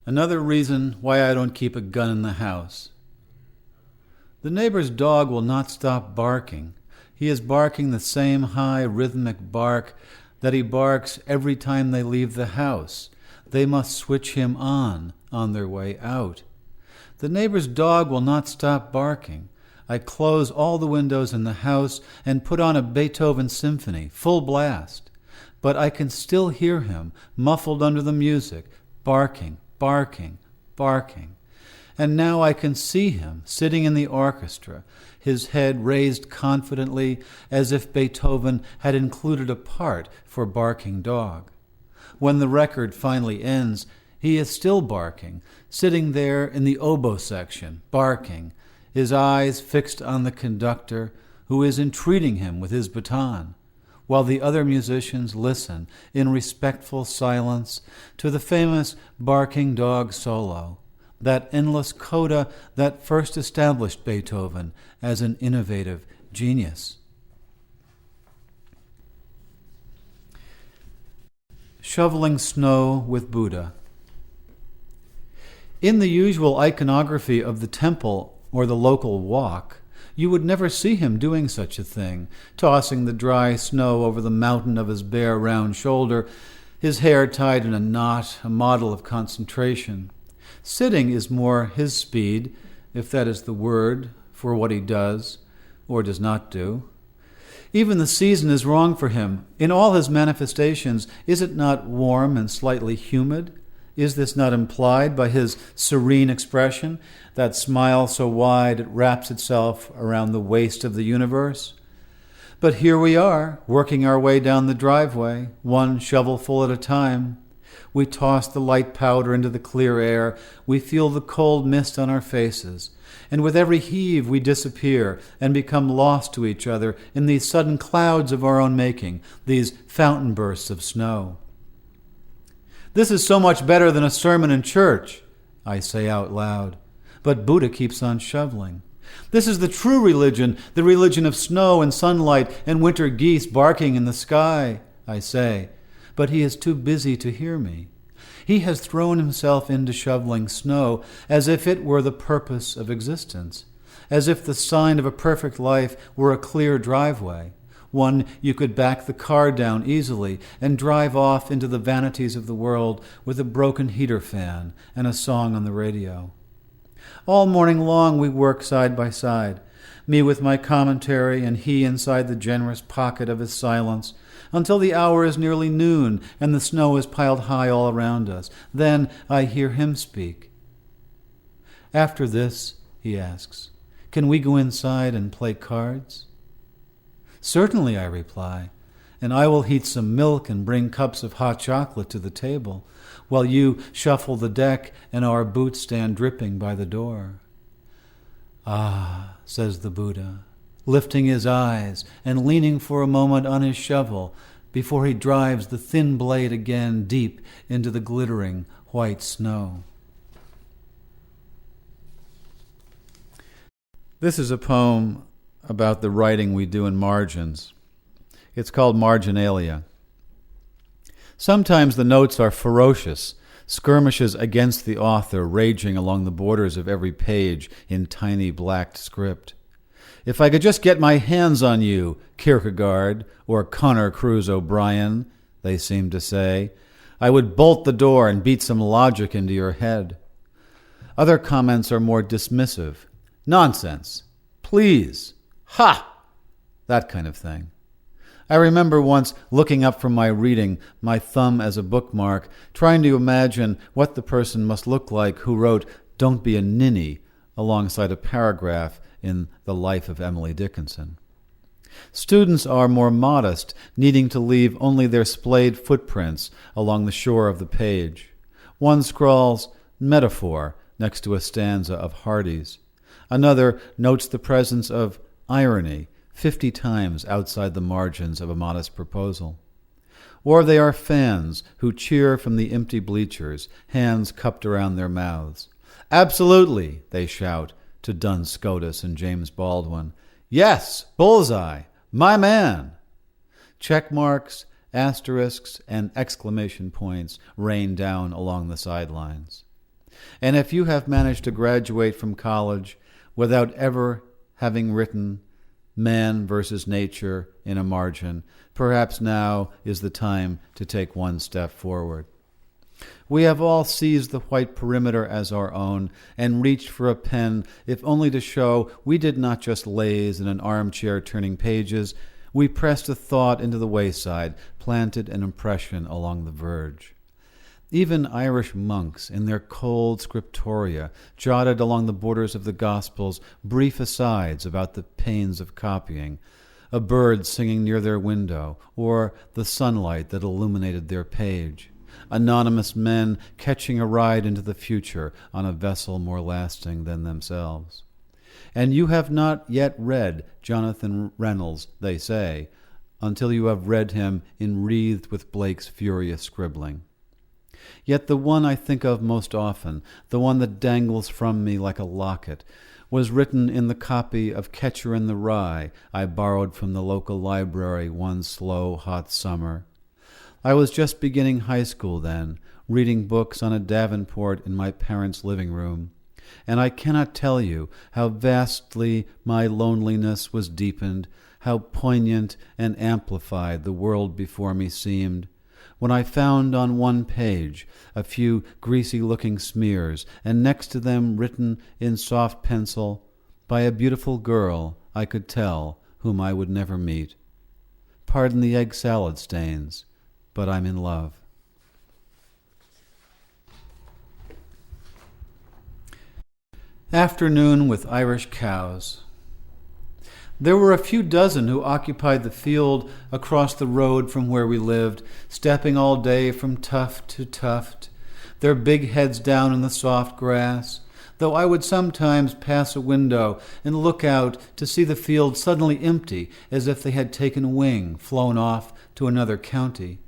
Another reason why I don't keep a gun in the house. The neighbor's dog will not stop barking. He is barking the same high rhythmic bark that he barks every time they leave the house. They must switch him on their way out. The neighbor's dog will not stop barking. I close all the windows in the house and put on a Beethoven symphony, full blast. But I can still hear him, muffled under the music, barking, barking, barking. And now I can see him sitting in the orchestra, his head raised confidently as if Beethoven had included a part for barking dog. When the record finally ends, he is still barking, sitting there in the oboe section, barking, his eyes fixed on the conductor, who is entreating him with his baton, while the other musicians listen in respectful silence to the famous barking dog solo, that endless coda that first established Beethoven as an innovative genius. Shoveling snow with Buddha. In the usual iconography of the temple or the local walk, you would never see him doing such a thing, tossing the dry snow over the mountain of his bare round shoulder, his hair tied in a knot, a model of concentration. Sitting is more his speed, if that is the word for what he does or does not do. Even the season is wrong for him. In all his manifestations, is it not warm and slightly humid? Is this not implied by his serene expression, that smile so wide it wraps itself around the waist of the universe? But here we are, working our way down the driveway, one shovelful at a time. We toss the light powder into the clear air. We feel the cold mist on our faces. And with every heave we disappear and become lost to each other in these sudden clouds of our own making, these fountain bursts of snow. This is so much better than a sermon in church, I say out loud. But Buddha keeps on shoveling. This is the true religion, the religion of snow and sunlight and winter geese barking in the sky, I say. But he is too busy to hear me. He has thrown himself into shoveling snow as if it were the purpose of existence, as if the sign of a perfect life were a clear driveway, one you could back the car down easily and drive off into the vanities of the world with a broken heater fan and a song on the radio. All morning long we work side by side, me with my commentary and he inside the generous pocket of his silence, until the hour is nearly noon and the snow is piled high all around us. Then I hear him speak. After this, he asks, can we go inside and play cards? Certainly, I reply, and I will heat some milk and bring cups of hot chocolate to the table, while you shuffle the deck and our boots stand dripping by the door. Ah, says the Buddha, lifting his eyes and leaning for a moment on his shovel before he drives the thin blade again deep into the glittering white snow. This is a poem about the writing we do in margins. It's called Marginalia. Sometimes the notes are ferocious, skirmishes against the author raging along the borders of every page in tiny blacked script. If I could just get my hands on you, Kierkegaard, or Connor Cruise O'Brien, they seem to say, I would bolt the door and beat some logic into your head. Other comments are more dismissive. Nonsense. Please. Ha! That kind of thing. I remember once looking up from my reading, my thumb as a bookmark, trying to imagine what the person must look like who wrote, "Don't be a ninny," alongside a paragraph in The Life of Emily Dickinson. Students are more modest, needing to leave only their splayed footprints along the shore of the page. One scrawls "metaphor" next to a stanza of Hardy's. Another notes the presence of irony 50 times outside the margins of a modest proposal. Or they are fans who cheer from the empty bleachers, hands cupped around their mouths. "Absolutely," they shout to Duns Scotus and James Baldwin. "Yes, bullseye, my man." Check marks, asterisks, and exclamation points rain down along the sidelines. And if you have managed to graduate from college without ever having written man versus nature in a margin, perhaps now is the time to take one step forward. We have all seized the white perimeter as our own and reached for a pen, if only to show we did not just laze in an armchair turning pages. We pressed a thought into the wayside, planted an impression along the verge. Even Irish monks, in their cold scriptoria, jotted along the borders of the Gospels brief asides about the pains of copying, a bird singing near their window, or the sunlight that illuminated their page, anonymous men catching a ride into the future on a vessel more lasting than themselves. And you have not yet read Jonathan Reynolds, they say, until you have read him enwreathed with Blake's furious scribbling. Yet the one I think of most often, the one that dangles from me like a locket, was written in the copy of Catcher in the Rye I borrowed from the local library one slow, hot summer. I was just beginning high school then, reading books on a Davenport in my parents' living room, and I cannot tell you how vastly my loneliness was deepened, how poignant and amplified the world before me seemed, when I found on one page a few greasy-looking smears, and next to them written in soft pencil, by a beautiful girl I could tell whom I would never meet. Pardon the egg salad stains, but I'm in love. Afternoon with Irish cows. There were a few dozen who occupied the field across the road from where we lived, stepping all day from tuft to tuft, their big heads down in the soft grass, though I would sometimes pass a window and look out to see the field suddenly empty, as if they had taken wing, flown off to another county.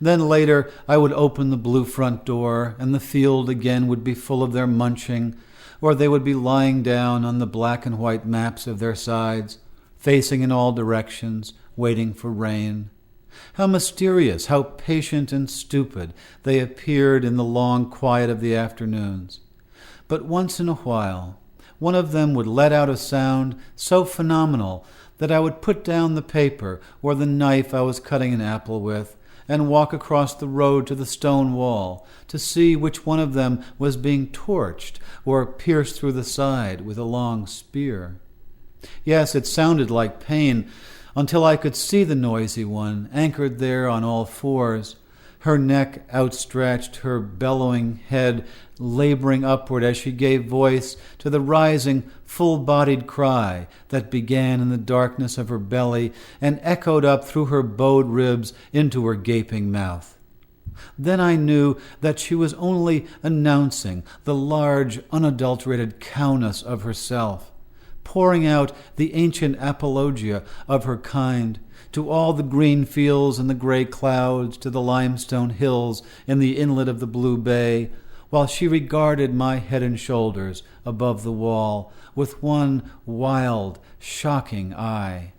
Then later I would open the blue front door, and the field again would be full of their munching, or they would be lying down on the black and white maps of their sides, facing in all directions, waiting for rain. How mysterious, how patient and stupid they appeared in the long quiet of the afternoons. But once in a while, one of them would let out a sound so phenomenal that I would put down the paper or the knife I was cutting an apple with and walk across the road to the stone wall to see which one of them was being torched or pierced through the side with a long spear. Yes, it sounded like pain until I could see the noisy one anchored there on all fours, her neck outstretched, her bellowing head laboring upward as she gave voice to the rising, full-bodied cry that began in the darkness of her belly and echoed up through her bowed ribs into her gaping mouth. Then I knew that she was only announcing the large, unadulterated cowness of herself, pouring out the ancient apologia of her kind, to all the green fields and the gray clouds, to the limestone hills in the inlet of the blue bay, while she regarded my head and shoulders above the wall with one wild, shocking eye.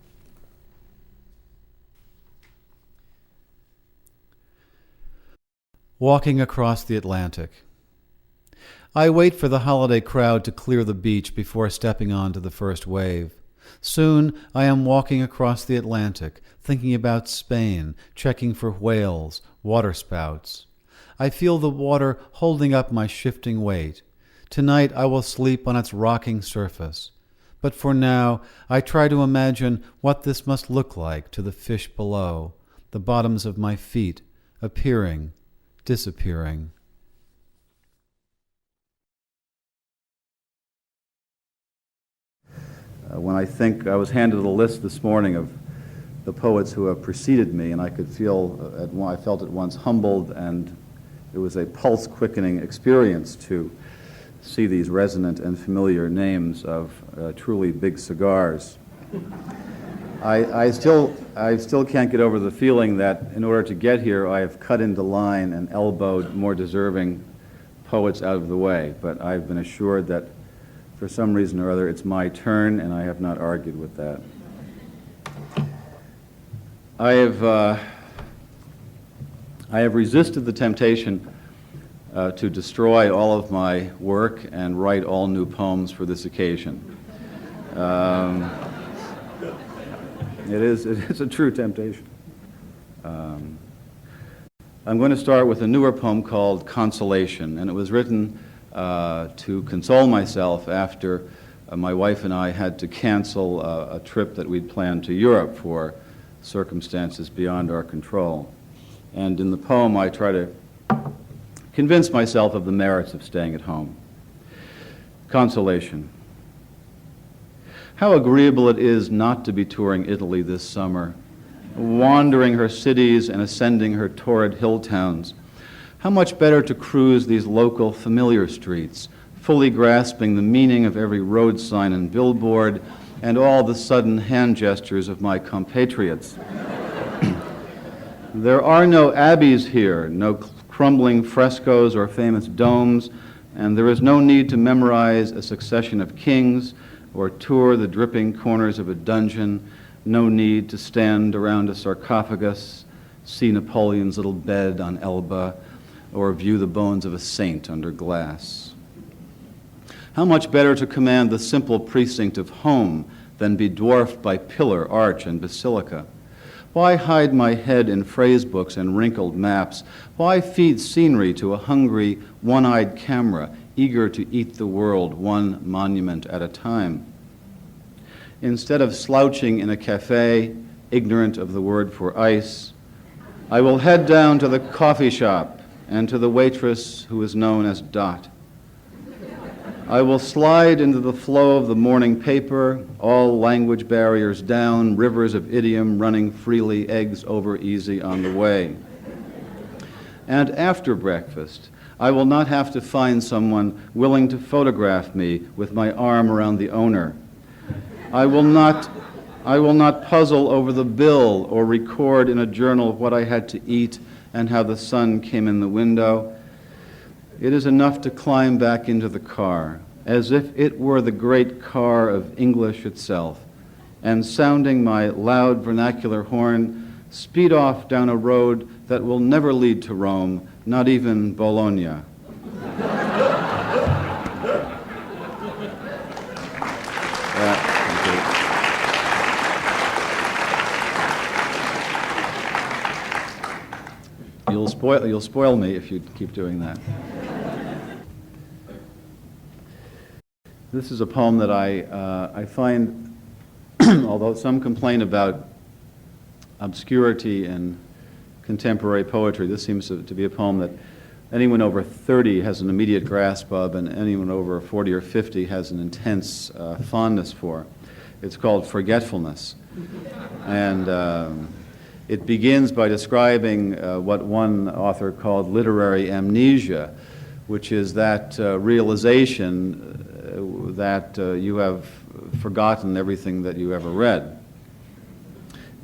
Walking across the Atlantic. I wait for the holiday crowd to clear the beach before stepping onto the first wave. Soon I am walking across the Atlantic, thinking about Spain, checking for whales, waterspouts. I feel the water holding up my shifting weight. Tonight I will sleep on its rocking surface. But for now, I try to imagine what this must look like to the fish below, the bottoms of my feet, appearing, disappearing. When I think I was handed a list this morning of the poets who have preceded me, and I could I felt at once humbled, and it was a pulse-quickening experience to see these resonant and familiar names of truly big cigars. I still can't get over the feeling that in order to get here, I have cut into line and elbowed more deserving poets out of the way, but I've been assured that for some reason or other, it's my turn, and I have not argued with that. I have resisted the temptation to destroy all of my work and write all new poems for this occasion. It is a true temptation. I'm going to start with a newer poem called Consolation, and it was written to console myself after my wife and I had to cancel a trip that we'd planned to Europe for circumstances beyond our control. And in the poem, I try to convince myself of the merits of staying at home. Consolation. How agreeable it is not to be touring Italy this summer, wandering her cities and ascending her torrid hill towns. How much better to cruise these local familiar streets, fully grasping the meaning of every road sign and billboard and all the sudden hand gestures of my compatriots. There are no abbeys here, no crumbling frescoes or famous domes, and there is no need to memorize a succession of kings or tour the dripping corners of a dungeon, no need to stand around a sarcophagus, see Napoleon's little bed on Elba, or view the bones of a saint under glass. How much better to command the simple precinct of home than be dwarfed by pillar, arch, and basilica? Why hide my head in phrase books and wrinkled maps? Why feed scenery to a hungry, one-eyed camera, eager to eat the world one monument at a time? Instead of slouching in a cafe, ignorant of the word for ice, I will head down to the coffee shop and to the waitress who is known as Dot. I will slide into the flow of the morning paper, all language barriers down, rivers of idiom running freely, eggs over easy on the way. And after breakfast, I will not have to find someone willing to photograph me with my arm around the owner. I will not puzzle over the bill or record in a journal what I had to eat and how the sun came in the window. It is enough to climb back into the car, as if it were the great car of English itself, and sounding my loud vernacular horn, speed off down a road that will never lead to Rome, not even Bologna. You'll spoil me if you keep doing that. This is a poem that I find, although some complain about obscurity in contemporary poetry, this seems to be a poem that anyone over 30 has an immediate grasp of, and anyone over 40 or 50 has an intense fondness for. It's called Forgetfulness. And it begins by describing what one author called literary amnesia, which is that realization that you have forgotten everything that you ever read.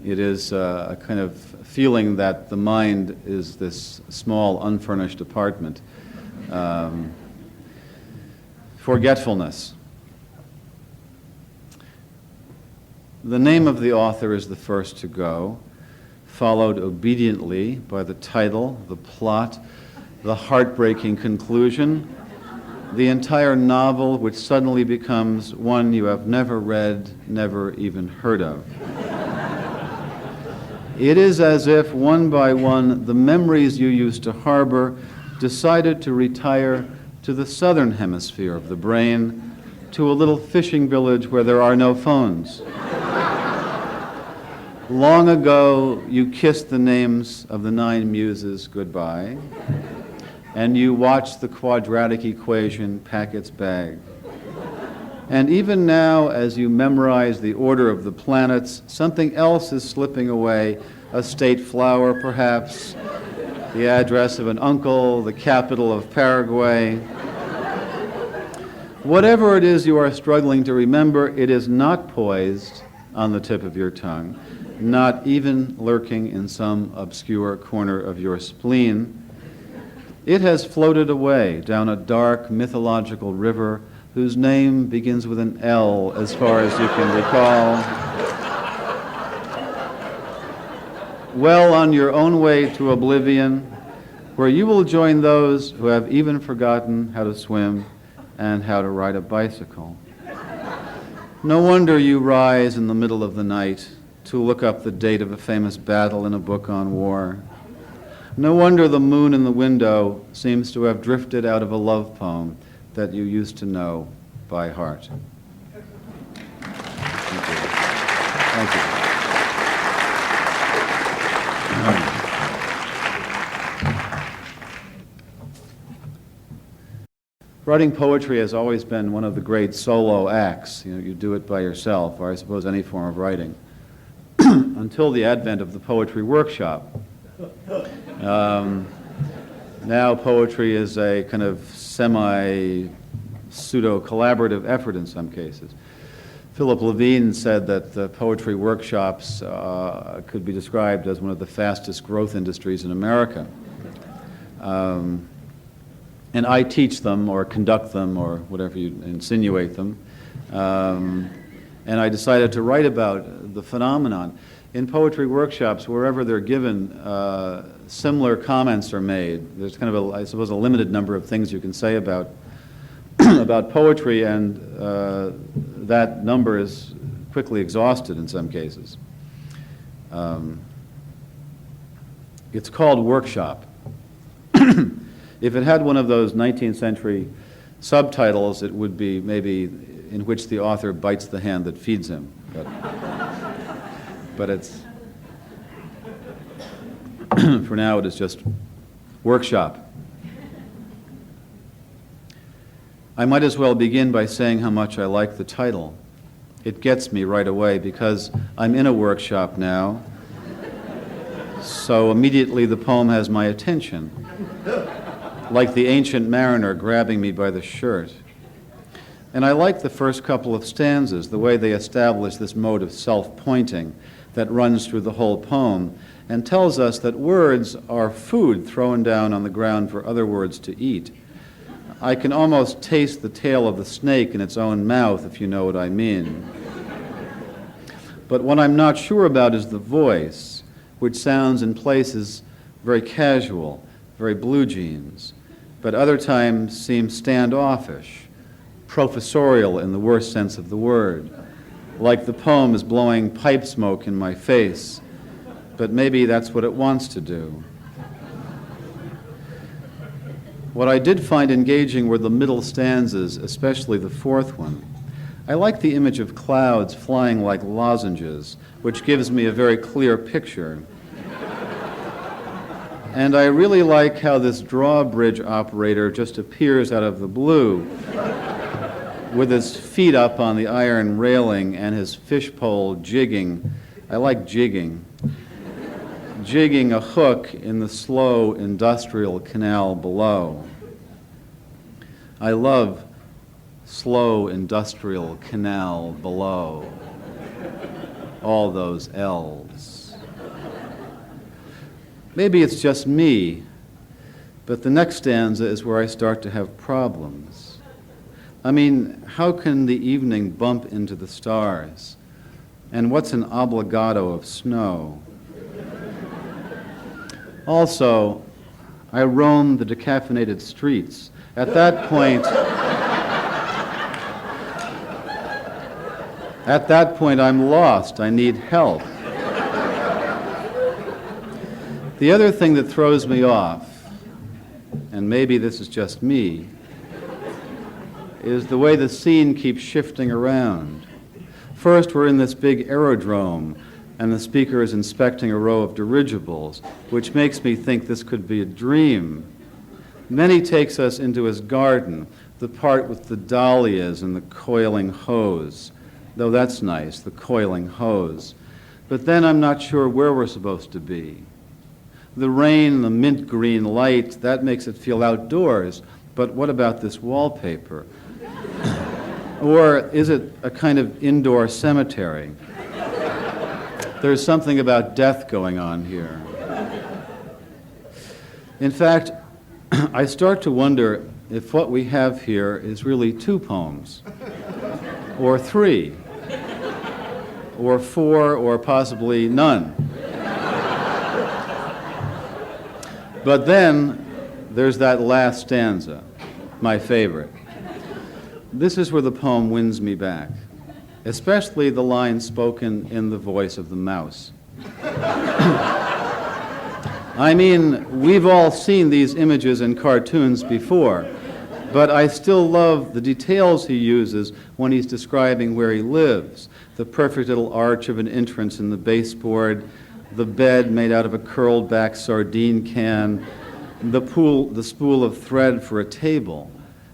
It is a kind of feeling that the mind is this small, unfurnished apartment. Forgetfulness. The name of the author is the first to go, followed obediently by the title, the plot, the heartbreaking conclusion, the entire novel, which suddenly becomes one you have never read, never even heard of. It is as if, one by one, the memories you used to harbor decided to retire to the southern hemisphere of the brain, to a little fishing village where there are no phones. Long ago, you kissed the names of the 9 muses goodbye, and you watched the quadratic equation pack its bag. And even now, as you memorize the order of the planets, something else is slipping away, a state flower perhaps, the address of an uncle, the capital of Paraguay. Whatever it is you are struggling to remember, it is not poised on the tip of your tongue, not even lurking in some obscure corner of your spleen. It has floated away down a dark mythological river whose name begins with an L as far as you can recall. Well on your own way to oblivion, where you will join those who have even forgotten how to swim and how to ride a bicycle. No wonder you rise in the middle of the night to look up the date of a famous battle in a book on war. No wonder the moon in the window seems to have drifted out of a love poem that you used to know by heart. Thank you. Thank you. Writing poetry has always been one of the great solo acts. You do it by yourself, or I suppose any form of writing, until the advent of the poetry workshop. Now poetry is a kind of semi-pseudo-collaborative effort in some cases. Philip Levine said that the poetry workshops could be described as one of the fastest growth industries in America. And I teach them or conduct them or whatever you insinuate them. And I decided to write about the phenomenon. In poetry workshops, wherever they're given, similar comments are made. There's kind of, I suppose, a limited number of things you can say about about poetry, and that number is quickly exhausted in some cases. It's called workshop. If it had one of those 19th century subtitles, it would be maybe in which the author bites the hand that feeds him. But it's, for now, it is just workshop. I might as well begin by saying how much I like the title. It gets me right away because I'm in a workshop now, so immediately the poem has my attention, like the ancient mariner grabbing me by the shirt. And I like the first couple of stanzas, the way they establish this mode of self-pointing that runs through the whole poem and tells us that words are food thrown down on the ground for other words to eat. I can almost taste the tail of the snake in its own mouth, if you know what I mean. But what I'm not sure about is the voice, which sounds in places very casual, very blue jeans, but other times seems standoffish, professorial in the worst sense of the word, like the poem is blowing pipe smoke in my face, but maybe that's what it wants to do. What I did find engaging were the middle stanzas, especially the fourth one. I like the image of clouds flying like lozenges, which gives me a very clear picture. And I really like how this drawbridge operator just appears out of the blue with his feet up on the iron railing and his fishpole jigging. I like jigging. Jigging a hook in the slow industrial canal below. I love slow industrial canal below. All those L's. Maybe it's just me, but the next stanza is where I start to have problems. I mean, how can the evening bump into the stars? And what's an obligato of snow? Also, I roam the decaffeinated streets. At that point, I'm lost. I need help. The other thing that throws me off, and maybe this is just me, is the way the scene keeps shifting around. First, we're in this big aerodrome, and the speaker is inspecting a row of dirigibles, which makes me think this could be a dream. Then he takes us into his garden, the part with the dahlias and the coiling hose. Though that's nice, the coiling hose. But then I'm not sure where we're supposed to be. The rain, the mint green light, that makes it feel outdoors. But what about this wallpaper? Or is it a kind of indoor cemetery? There's something about death going on here. In fact, I start to wonder if what we have here is really two poems, or three, or four, or possibly none. But then there's that last stanza, my favorite. This is where the poem wins me back, especially the line spoken in the voice of the mouse. I mean, we've all seen these images in cartoons before, but I still love the details he uses when he's describing where he lives. The perfect little arch of an entrance in the baseboard, the bed made out of a curled back sardine can, the spool of thread for a table.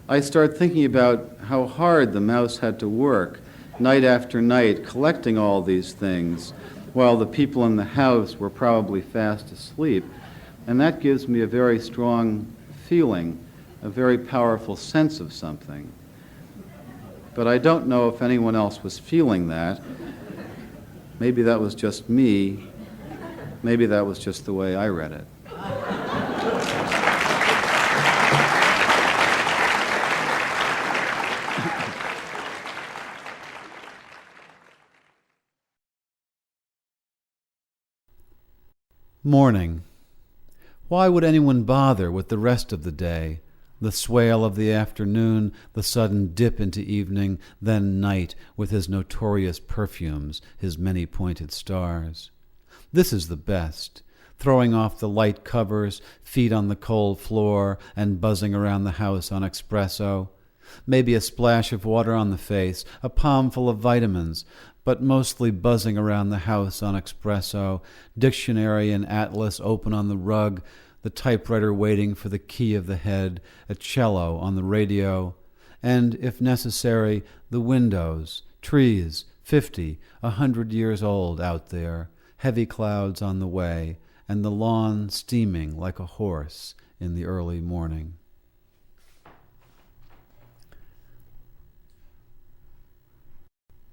I start thinking about how hard the mouse had to work night after night collecting all these things while the people in the house were probably fast asleep. And that gives me a very strong feeling, a very powerful sense of something. But I don't know if anyone else was feeling that. Maybe that was just me. Maybe that was just the way I read it. Morning. Why would anyone bother with the rest of the day? The swale of the afternoon, the sudden dip into evening, then night with his notorious perfumes, his many-pointed stars. This is the best, throwing off the light covers, feet on the cold floor, and buzzing around the house on espresso. Maybe a splash of water on the face, a palmful of vitamins, but mostly buzzing around the house on espresso, dictionary and atlas open on the rug, the typewriter waiting for the key of the head, a cello on the radio, and, if necessary, the windows, trees, 50, 100 years old out there, heavy clouds on the way, and the lawn steaming like a horse in the early morning.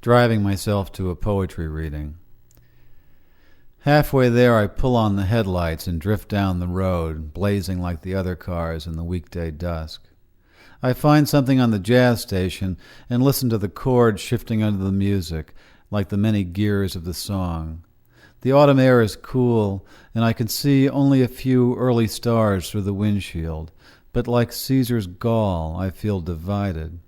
Driving myself to a poetry reading. Halfway there, I pull on the headlights and drift down the road, blazing like the other cars in the weekday dusk. I find something on the jazz station and listen to the chords shifting under the music, like the many gears of the song. The autumn air is cool, and I can see only a few early stars through the windshield, but like Caesar's Gaul, I feel divided.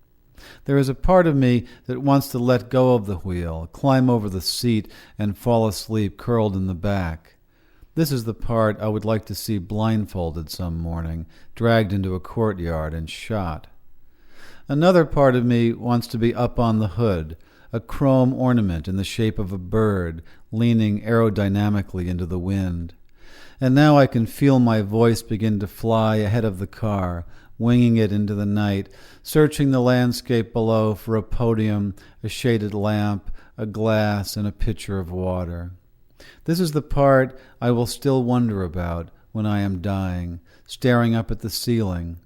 There is a part of me that wants to let go of the wheel, climb over the seat, and fall asleep curled in the back. This is the part I would like to see blindfolded some morning, dragged into a courtyard and shot. Another part of me wants to be up on the hood, a chrome ornament in the shape of a bird, leaning aerodynamically into the wind. And now I can feel my voice begin to fly ahead of the car, winging it into the night, searching the landscape below for a podium, a shaded lamp, a glass, and a pitcher of water. This is the part I will still wonder about when I am dying, staring up at the ceiling,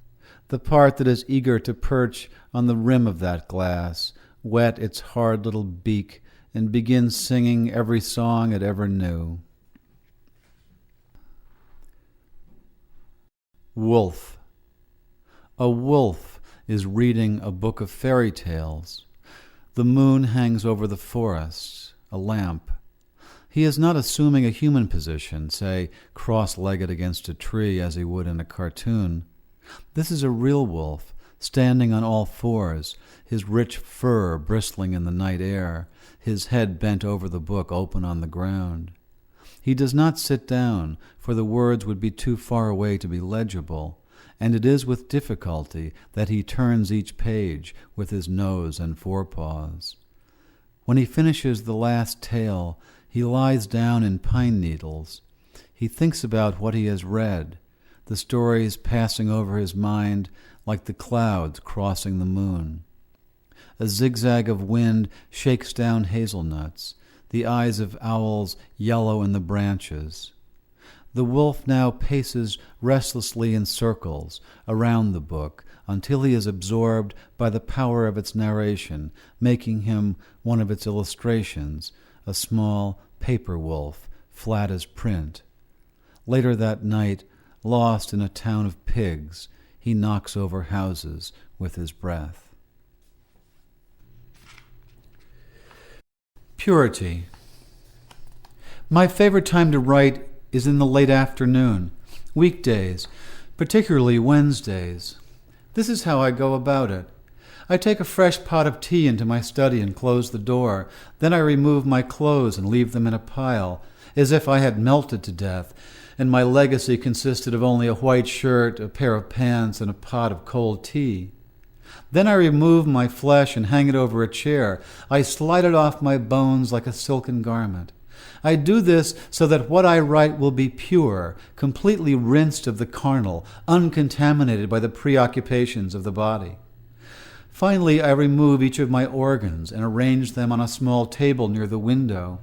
the part that is eager to perch on the rim of that glass, wet its hard little beak, and begin singing every song it ever knew. Wolf. A wolf is reading a book of fairy tales. The moon hangs over the forests, a lamp. He is not assuming a human position, say, cross-legged against a tree as he would in a cartoon. This is a real wolf, standing on all fours, his rich fur bristling in the night air, his head bent over the book open on the ground. He does not sit down, for the words would be too far away to be legible, and it is with difficulty that he turns each page with his nose and forepaws. When he finishes the last tale, he lies down in pine needles. He thinks about what he has read, the stories passing over his mind like the clouds crossing the moon. A zigzag of wind shakes down hazelnuts, the eyes of owls yellow in the branches. The wolf now paces restlessly in circles around the book until he is absorbed by the power of its narration, making him one of its illustrations, a small paper wolf, flat as print. Later that night, lost in a town of pigs, he knocks over houses with his breath. Purity. My favorite time to write is in the late afternoon, weekdays, particularly Wednesdays. This is how I go about it. I take a fresh pot of tea into my study and close the door. Then I remove my clothes and leave them in a pile, as if I had melted to death, and my legacy consisted of only a white shirt, a pair of pants, and a pot of cold tea. Then I remove my flesh and hang it over a chair. I slide it off my bones like a silken garment. I do this so that what I write will be pure, completely rinsed of the carnal, uncontaminated by the preoccupations of the body. Finally, I remove each of my organs and arrange them on a small table near the window.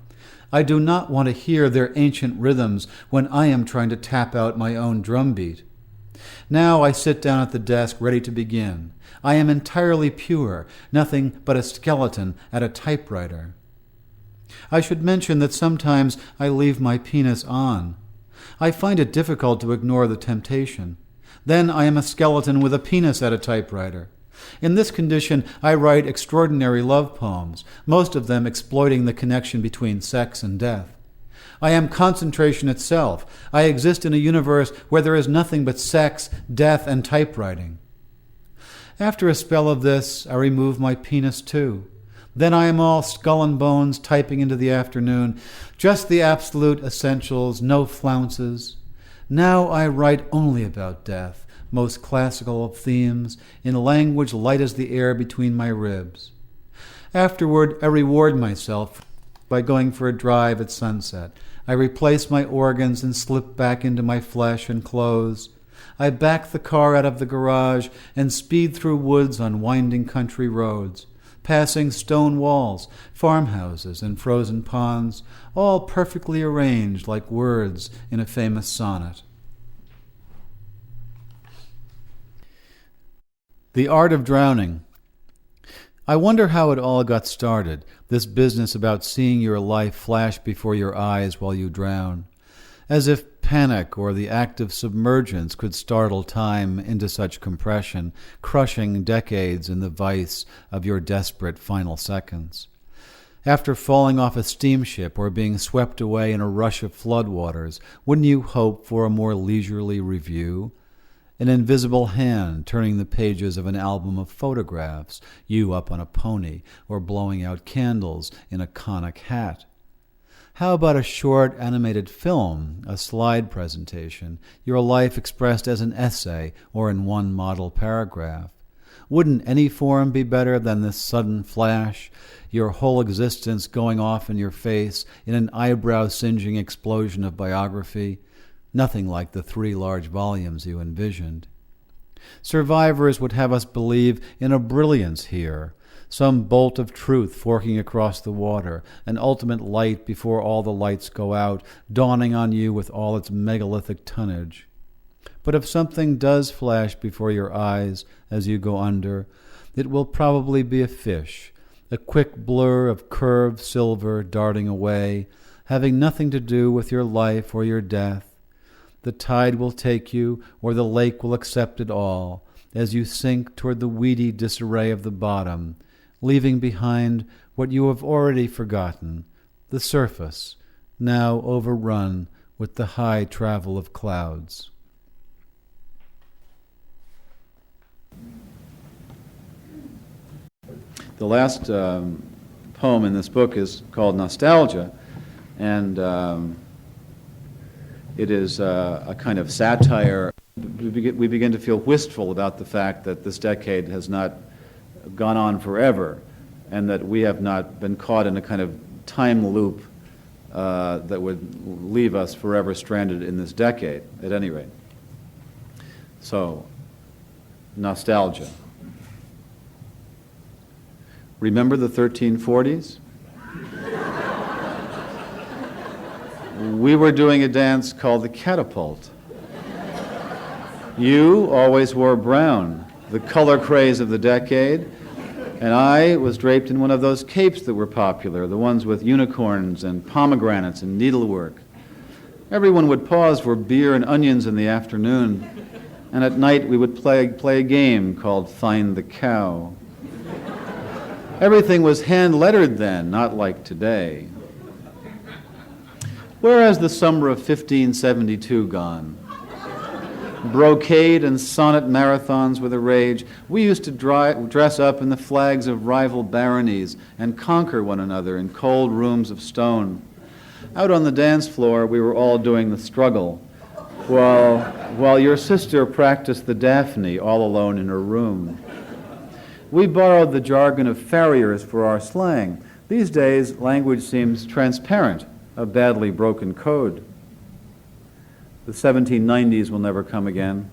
I do not want to hear their ancient rhythms when I am trying to tap out my own drumbeat. Now I sit down at the desk ready to begin. I am entirely pure, nothing but a skeleton at a typewriter. I should mention that sometimes I leave my penis on. I find it difficult to ignore the temptation. Then I am a skeleton with a penis at a typewriter. In this condition, I write extraordinary love poems, most of them exploiting the connection between sex and death. I am concentration itself. I exist in a universe where there is nothing but sex, death, and typewriting. After a spell of this, I remove my penis too. Then I am all skull and bones typing into the afternoon, just the absolute essentials, no flounces. Now I write only about death, most classical of themes, in language light as the air between my ribs. Afterward, I reward myself by going for a drive at sunset. I replace my organs and slip back into my flesh and clothes. I back the car out of the garage and speed through woods on winding country roads, passing stone walls, farmhouses, and frozen ponds, all perfectly arranged like words in a famous sonnet. The Art of Drowning. I wonder how it all got started, this business about seeing your life flash before your eyes while you drown, as if panic or the act of submergence could startle time into such compression, crushing decades in the vice of your desperate final seconds. After falling off a steamship or being swept away in a rush of floodwaters, wouldn't you hope for a more leisurely review? An invisible hand turning the pages of an album of photographs, you up on a pony or blowing out candles in a conic hat. How about a short animated film, a slide presentation, your life expressed as an essay or in one model paragraph? Wouldn't any form be better than this sudden flash, your whole existence going off in your face in an eyebrow-singeing explosion of biography? Nothing like the 3 large volumes you envisioned. Survivors would have us believe in a brilliance here, some bolt of truth forking across the water, an ultimate light before all the lights go out, dawning on you with all its megalithic tonnage. But if something does flash before your eyes as you go under, it will probably be a fish, a quick blur of curved silver darting away, having nothing to do with your life or your death. The tide will take you, or the lake will accept it all, as you sink toward the weedy disarray of the bottom, leaving behind what you have already forgotten, the surface, now overrun with the high travel of clouds. The last poem in this book is called Nostalgia, and it is a kind of satire. We begin to feel wistful about the fact that this decade has not gone on forever, and that we have not been caught in a kind of time loop that would leave us forever stranded in this decade, at any rate. So, nostalgia. Remember the 1340s? We were doing a dance called the catapult. You always wore brown, the color craze of the decade, and I was draped in one of those capes that were popular, the ones with unicorns and pomegranates and needlework. Everyone would pause for beer and onions in the afternoon, and at night we would play a game called Find the Cow. Everything was hand-lettered then, not like today. Where has the summer of 1572 gone? Brocade and sonnet marathons were the rage. We used to dress up in the flags of rival baronies and conquer one another in cold rooms of stone. Out on the dance floor, we were all doing the struggle, while your sister practiced the Daphne all alone in her room. We borrowed the jargon of farriers for our slang. These days, language seems transparent, a badly broken code. The 1790s will never come again.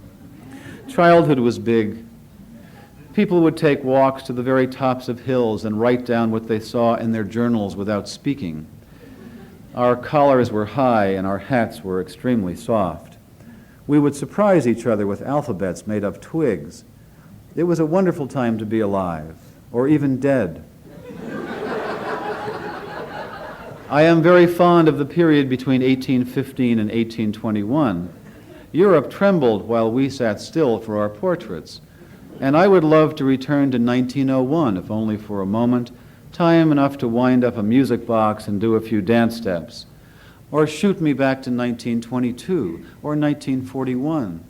Childhood was big. People would take walks to the very tops of hills and write down what they saw in their journals without speaking. Our collars were high and our hats were extremely soft. We would surprise each other with alphabets made of twigs. It was a wonderful time to be alive, or even dead. I am very fond of the period between 1815 and 1821. Europe trembled while we sat still for our portraits, and I would love to return to 1901, if only for a moment, time enough to wind up a music box and do a few dance steps, or shoot me back to 1922 or 1941,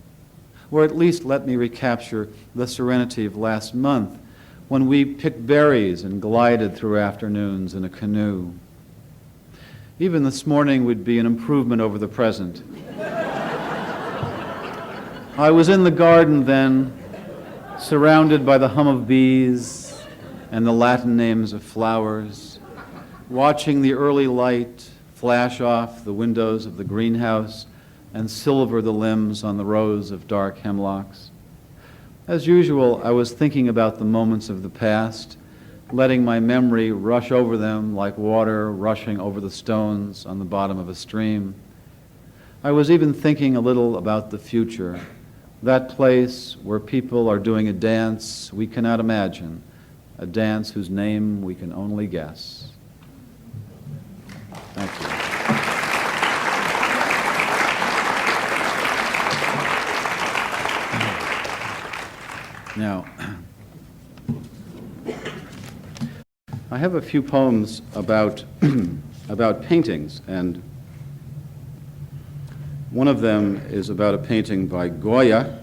or at least let me recapture the serenity of last month when we picked berries and glided through afternoons in a canoe. Even this morning would be an improvement over the present. I was in the garden then, surrounded by the hum of bees and the Latin names of flowers, watching the early light flash off the windows of the greenhouse and silver the limbs on the rows of dark hemlocks. As usual, I was thinking about the moments of the past, letting my memory rush over them like water rushing over the stones on the bottom of a stream. I was even thinking a little about the future, that place where people are doing a dance we cannot imagine, a dance whose name we can only guess. Thank you. Now, I have a few poems about about paintings, and one of them is about a painting by Goya,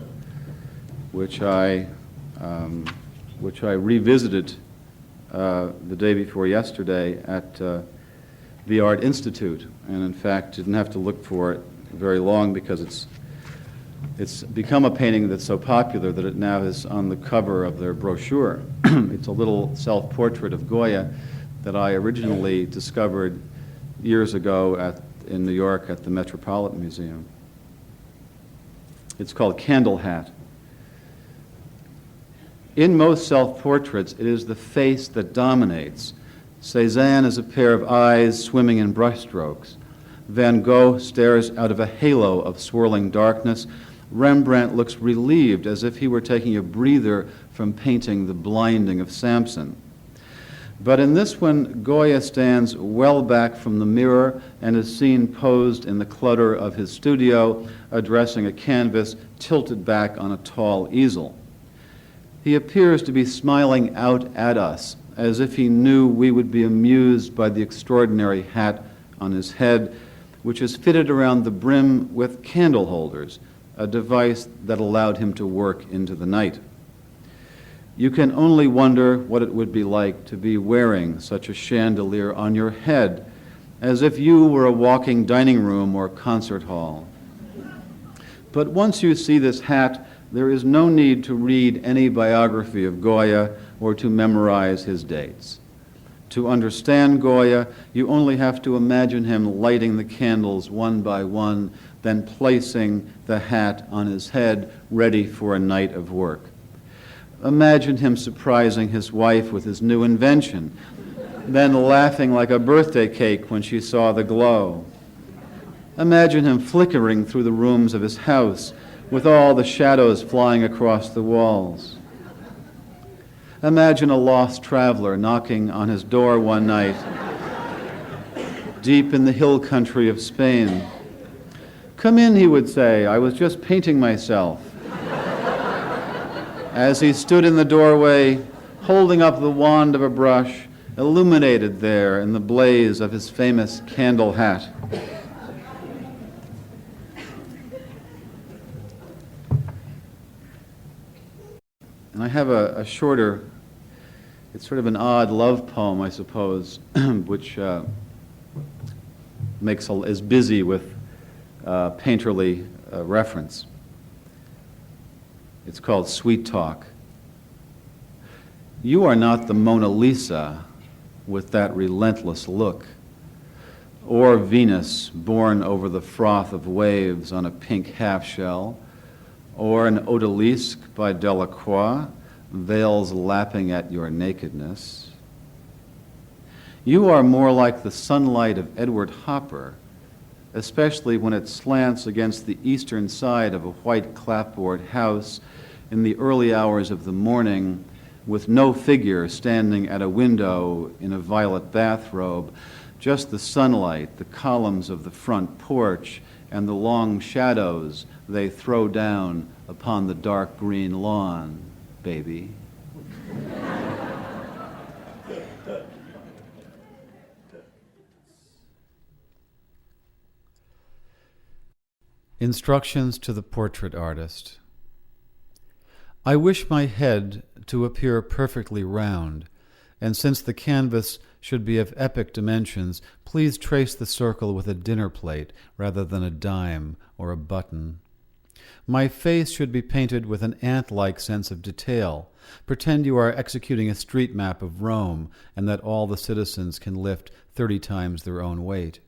which I revisited the day before yesterday at the Art Institute, and in fact didn't have to look for it very long because it's become a painting that's so popular that it now is on the cover of their brochure. It's a little self-portrait of Goya that I originally discovered years ago in New York at the Metropolitan Museum. It's called Candle Hat. In most self-portraits, it is the face that dominates. Cézanne is a pair of eyes swimming in brushstrokes. Van Gogh stares out of a halo of swirling darkness. Rembrandt looks relieved, as if he were taking a breather from painting the blinding of Samson. But in this one, Goya stands well back from the mirror and is seen posed in the clutter of his studio, addressing a canvas tilted back on a tall easel. He appears to be smiling out at us, as if he knew we would be amused by the extraordinary hat on his head, which is fitted around the brim with candle holders, a device that allowed him to work into the night. You can only wonder what it would be like to be wearing such a chandelier on your head, as if you were a walking dining room or concert hall. But once you see this hat, there is no need to read any biography of Goya or to memorize his dates. To understand Goya, you only have to imagine him lighting the candles one by one, then placing the hat on his head, ready for a night of work. Imagine him surprising his wife with his new invention, then laughing like a birthday cake when she saw the glow. Imagine him flickering through the rooms of his house with all the shadows flying across the walls. Imagine a lost traveler knocking on his door one night, deep in the hill country of Spain. "Come in," he would say, "I was just painting myself." As he stood in the doorway, holding up the wand of a brush, illuminated there in the blaze of his famous candle hat. And I have a shorter, it's sort of an odd love poem, I suppose, which is busy with painterly reference. It's called Sweet Talk. You are not the Mona Lisa with that relentless look, or Venus born over the froth of waves on a pink half-shell, or an odalisque by Delacroix, veils lapping at your nakedness. You are more like the sunlight of Edward Hopper, especially when it slants against the eastern side of a white clapboard house in the early hours of the morning, with no figure standing at a window in a violet bathrobe, just the sunlight, the columns of the front porch, and the long shadows they throw down upon the dark green lawn, baby. Instructions to the portrait artist. I wish my head to appear perfectly round, and since the canvas should be of epic dimensions, please trace the circle with a dinner plate rather than a dime or a button. My face should be painted with an ant-like sense of detail. Pretend you are executing a street map of Rome and that all the citizens can lift 30 times their own weight.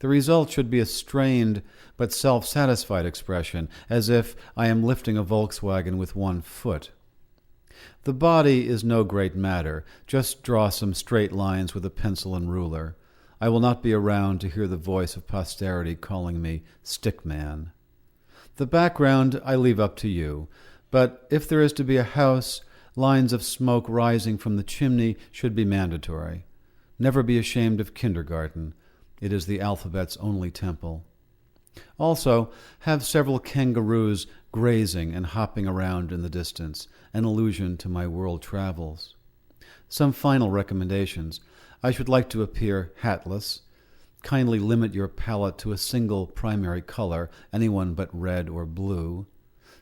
The result should be a strained but self-satisfied expression, as if I am lifting a Volkswagen with one foot. The body is no great matter. Just draw some straight lines with a pencil and ruler. I will not be around to hear the voice of posterity calling me stickman. The background I leave up to you, but if there is to be a house, lines of smoke rising from the chimney should be mandatory. Never be ashamed of kindergarten. It is the alphabet's only temple. Also, have several kangaroos grazing and hopping around in the distance, an allusion to my world travels. Some final recommendations. I should like to appear hatless. Kindly limit your palette to a single primary color, anyone but red or blue.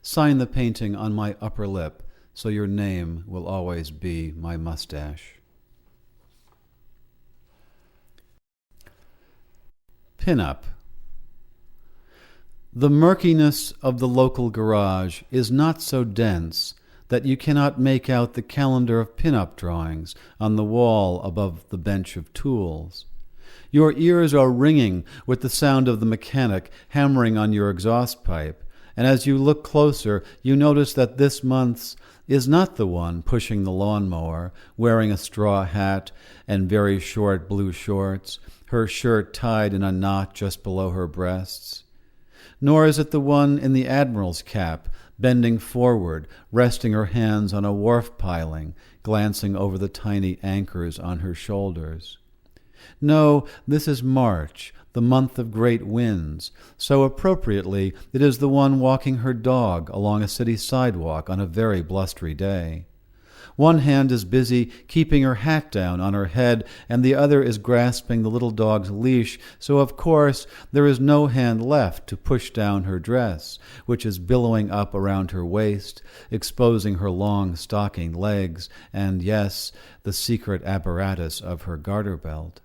Sign the painting on my upper lip, so your name will always be my mustache. Pin-up. The murkiness of the local garage is not so dense that you cannot make out the calendar of pin-up drawings on the wall above the bench of tools. Your ears are ringing with the sound of the mechanic hammering on your exhaust pipe, and as you look closer, you notice that this month's is not the one pushing the lawnmower, wearing a straw hat and very short blue shorts, her shirt tied in a knot just below her breasts. Nor is it the one in the admiral's cap, bending forward, resting her hands on a wharf piling, glancing over the tiny anchors on her shoulders. No, this is March, the month of great winds, so appropriately it is the one walking her dog along a city sidewalk on a very blustery day. One hand is busy keeping her hat down on her head, and the other is grasping the little dog's leash, so of course there is no hand left to push down her dress, which is billowing up around her waist, exposing her long stocking legs, and, yes, the secret apparatus of her garter belt.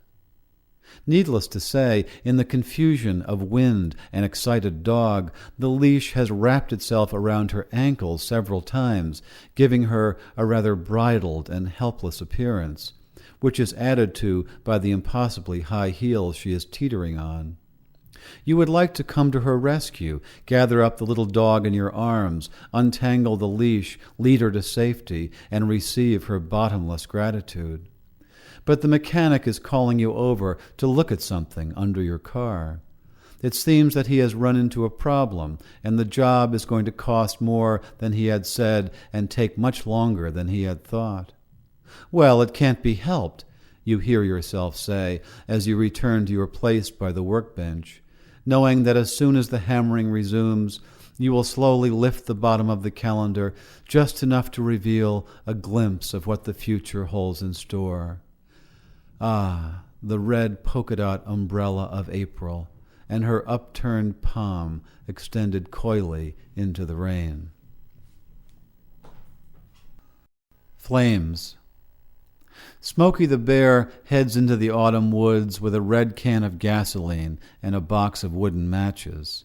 Needless to say, in the confusion of wind and excited dog, the leash has wrapped itself around her ankles several times, giving her a rather bridled and helpless appearance, which is added to by the impossibly high heels she is teetering on. You would like to come to her rescue, gather up the little dog in your arms, untangle the leash, lead her to safety, and receive her bottomless gratitude. But the mechanic is calling you over to look at something under your car. It seems that he has run into a problem, and the job is going to cost more than he had said and take much longer than he had thought. Well, it can't be helped, you hear yourself say as you return to your place by the workbench, knowing that as soon as the hammering resumes, you will slowly lift the bottom of the calendar just enough to reveal a glimpse of what the future holds in store. Ah, the red polka-dot umbrella of April, and her upturned palm extended coyly into the rain. Flames. Smokey the Bear heads into the autumn woods with a red can of gasoline and a box of wooden matches.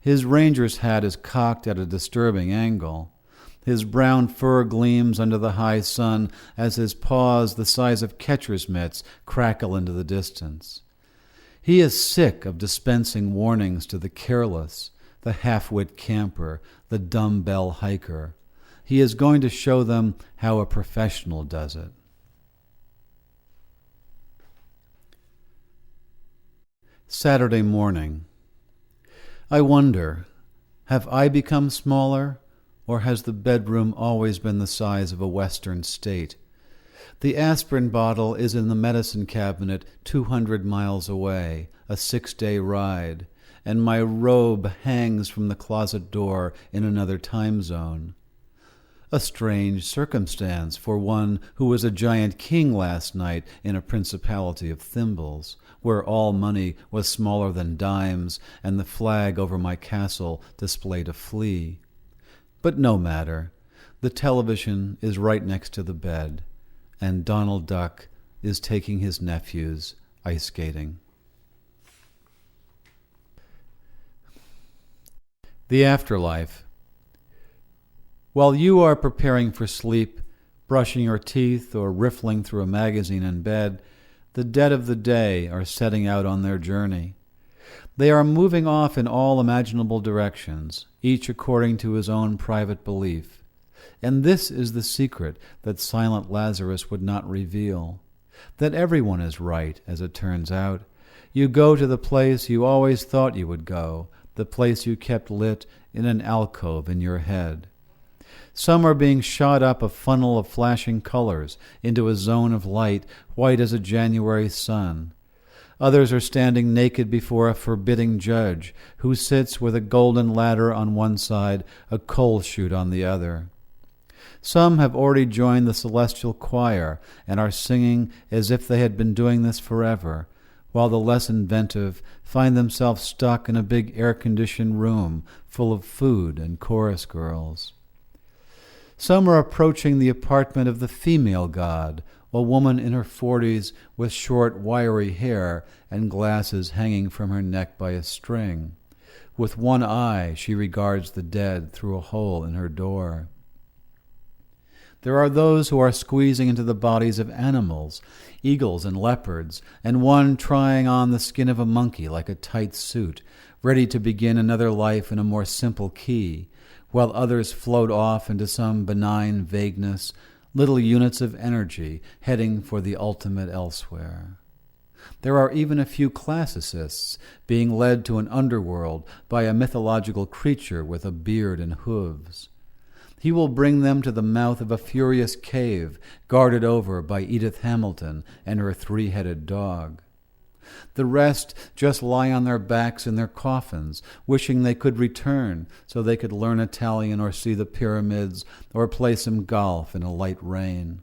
His ranger's hat is cocked at a disturbing angle. His brown fur gleams under the high sun as his paws, the size of catcher's mitts, crackle into the distance. He is sick of dispensing warnings to the careless, the half-wit camper, the dumbbell hiker. He is going to show them how a professional does it. Saturday morning. I wonder, have I become smaller, or has the bedroom always been the size of a western state? The aspirin bottle is in the medicine cabinet 200 miles away, a 6-day ride, and my robe hangs from the closet door in another time zone. A strange circumstance for one who was a giant king last night in a principality of thimbles, where all money was smaller than dimes, and the flag over my castle displayed a flea. But no matter. The television is right next to the bed, and Donald Duck is taking his nephews ice skating. The Afterlife. While you are preparing for sleep, brushing your teeth, or riffling through a magazine in bed, the dead of the day are setting out on their journey. They are moving off in all imaginable directions, each according to his own private belief. And this is the secret that silent Lazarus would not reveal, that everyone is right, as it turns out. You go to the place you always thought you would go, the place you kept lit in an alcove in your head. Some are being shot up a funnel of flashing colors into a zone of light, white as a January sun. Others are standing naked before a forbidding judge, who sits with a golden ladder on one side, a coal chute on the other. Some have already joined the celestial choir and are singing as if they had been doing this forever, while the less inventive find themselves stuck in a big air-conditioned room full of food and chorus girls. Some are approaching the apartment of the female god, a woman in her 40s with short, wiry hair and glasses hanging from her neck by a string. With one eye she regards the dead through a hole in her door. There are those who are squeezing into the bodies of animals, eagles and leopards, and one trying on the skin of a monkey like a tight suit, ready to begin another life in a more simple key, while others float off into some benign vagueness, little units of energy heading for the ultimate elsewhere. There are even a few classicists being led to an underworld by a mythological creature with a beard and hooves. He will bring them to the mouth of a furious cave guarded over by Edith Hamilton and her 3-headed dog. The rest just lie on their backs in their coffins, wishing they could return so they could learn Italian or see the pyramids or play some golf in a light rain.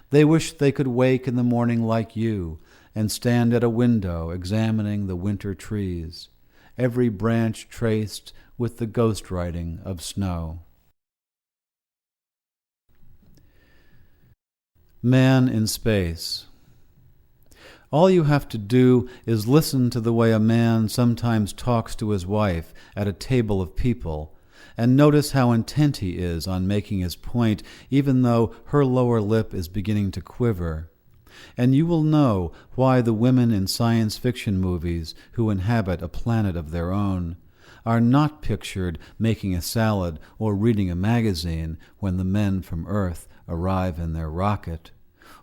They wish they could wake in the morning like you and stand at a window examining the winter trees, every branch traced with the ghostwriting of snow. Man in Space. All you have to do is listen to the way a man sometimes talks to his wife at a table of people, and notice how intent he is on making his point, even though her lower lip is beginning to quiver. And you will know why the women in science fiction movies who inhabit a planet of their own are not pictured making a salad or reading a magazine when the men from Earth arrive in their rocket.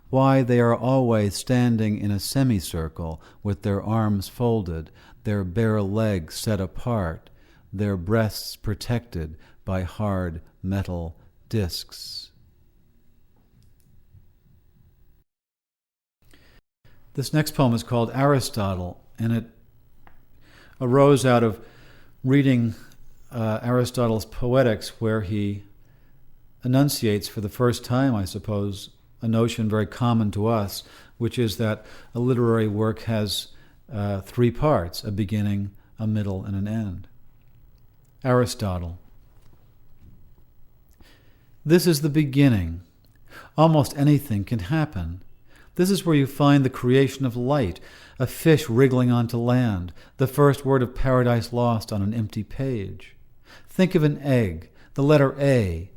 Why they are always standing in a semicircle with their arms folded, their bare legs set apart, their breasts protected by hard metal discs. This next poem is called Aristotle, and it arose out of reading Aristotle's Poetics, where he enunciates for the first time, I suppose, a notion very common to us, which is that a literary work has 3 parts, a beginning, a middle, and an end. Aristotle. This is the beginning. Almost anything can happen. This is where you find the creation of light, a fish wriggling onto land, the first word of Paradise Lost on an empty page. Think of an egg, the letter A,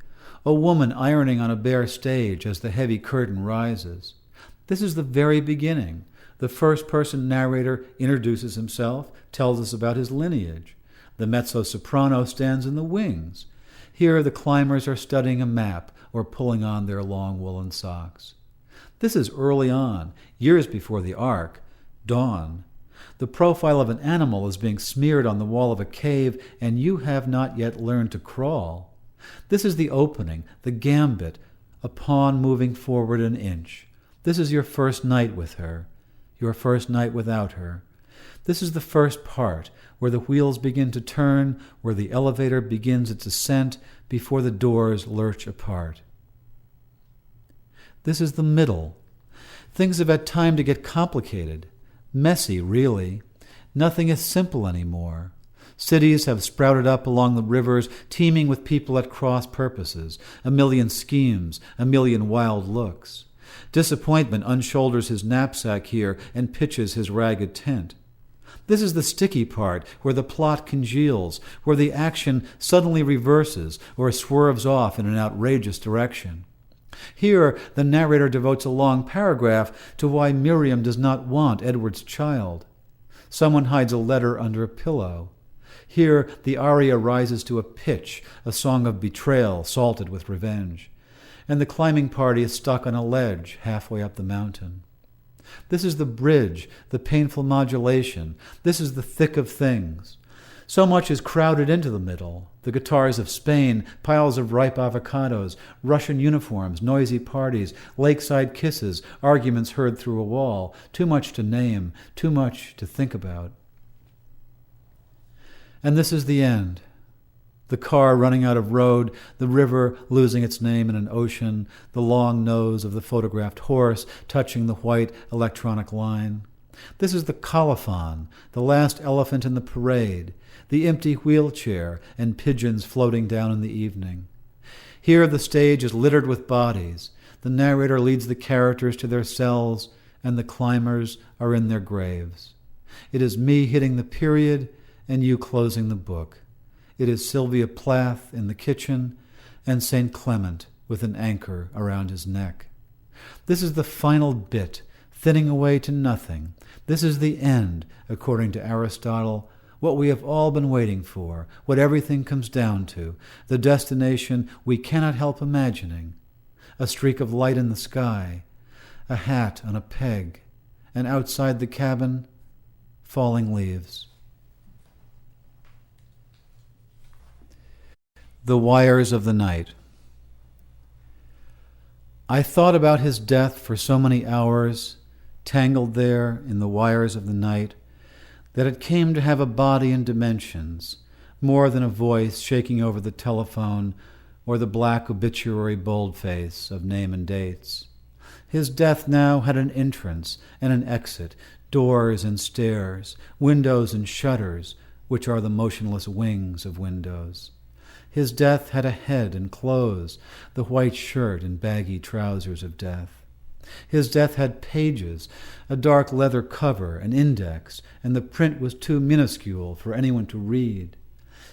a woman ironing on a bare stage as the heavy curtain rises. This is the very beginning. The first-person narrator introduces himself, tells us about his lineage. The mezzo-soprano stands in the wings. Here the climbers are studying a map or pulling on their long woolen socks. This is early on, years before the ark, dawn. The profile of an animal is being smeared on the wall of a cave, and you have not yet learned to crawl. This is the opening, the gambit, a pawn moving forward an inch. This is your first night with her, your first night without her. This is the first part, where the wheels begin to turn, where the elevator begins its ascent, before the doors lurch apart. This is the middle. Things have had time to get complicated. Messy, really. Nothing is simple anymore. Cities have sprouted up along the rivers, teeming with people at cross purposes, a million schemes, a million wild looks. Disappointment unshoulders his knapsack here and pitches his ragged tent. This is the sticky part, where the plot congeals, where the action suddenly reverses or swerves off in an outrageous direction. Here, the narrator devotes a long paragraph to why Miriam does not want Edward's child. Someone hides a letter under a pillow. Here, the aria rises to a pitch, a song of betrayal salted with revenge. And the climbing party is stuck on a ledge halfway up the mountain. This is the bridge, the painful modulation. This is the thick of things. So much is crowded into the middle. The guitars of Spain, piles of ripe avocados, Russian uniforms, noisy parties, lakeside kisses, arguments heard through a wall. Too much to name, too much to think about. And this is the end. The car running out of road, the river losing its name in an ocean, the long nose of the photographed horse touching the white electronic line. This is the colophon, the last elephant in the parade, the empty wheelchair and pigeons floating down in the evening. Here the stage is littered with bodies. The narrator leads the characters to their cells, and the climbers are in their graves. It is me hitting the period and you closing the book. It is Sylvia Plath in the kitchen and St. Clement with an anchor around his neck. This is the final bit, thinning away to nothing. This is the end, according to Aristotle, what we have all been waiting for, what everything comes down to, the destination we cannot help imagining. A streak of light in the sky, a hat on a peg, and outside the cabin, falling leaves. The Wires of the Night. I thought about his death for so many hours, tangled there in the wires of the night, that it came to have a body and dimensions, more than a voice shaking over the telephone or the black obituary boldface of name and dates. His death now had an entrance and an exit, doors and stairs, windows and shutters, which are the motionless wings of windows. His death had a head and clothes, the white shirt and baggy trousers of death. His death had pages, a dark leather cover, an index, and the print was too minuscule for anyone to read.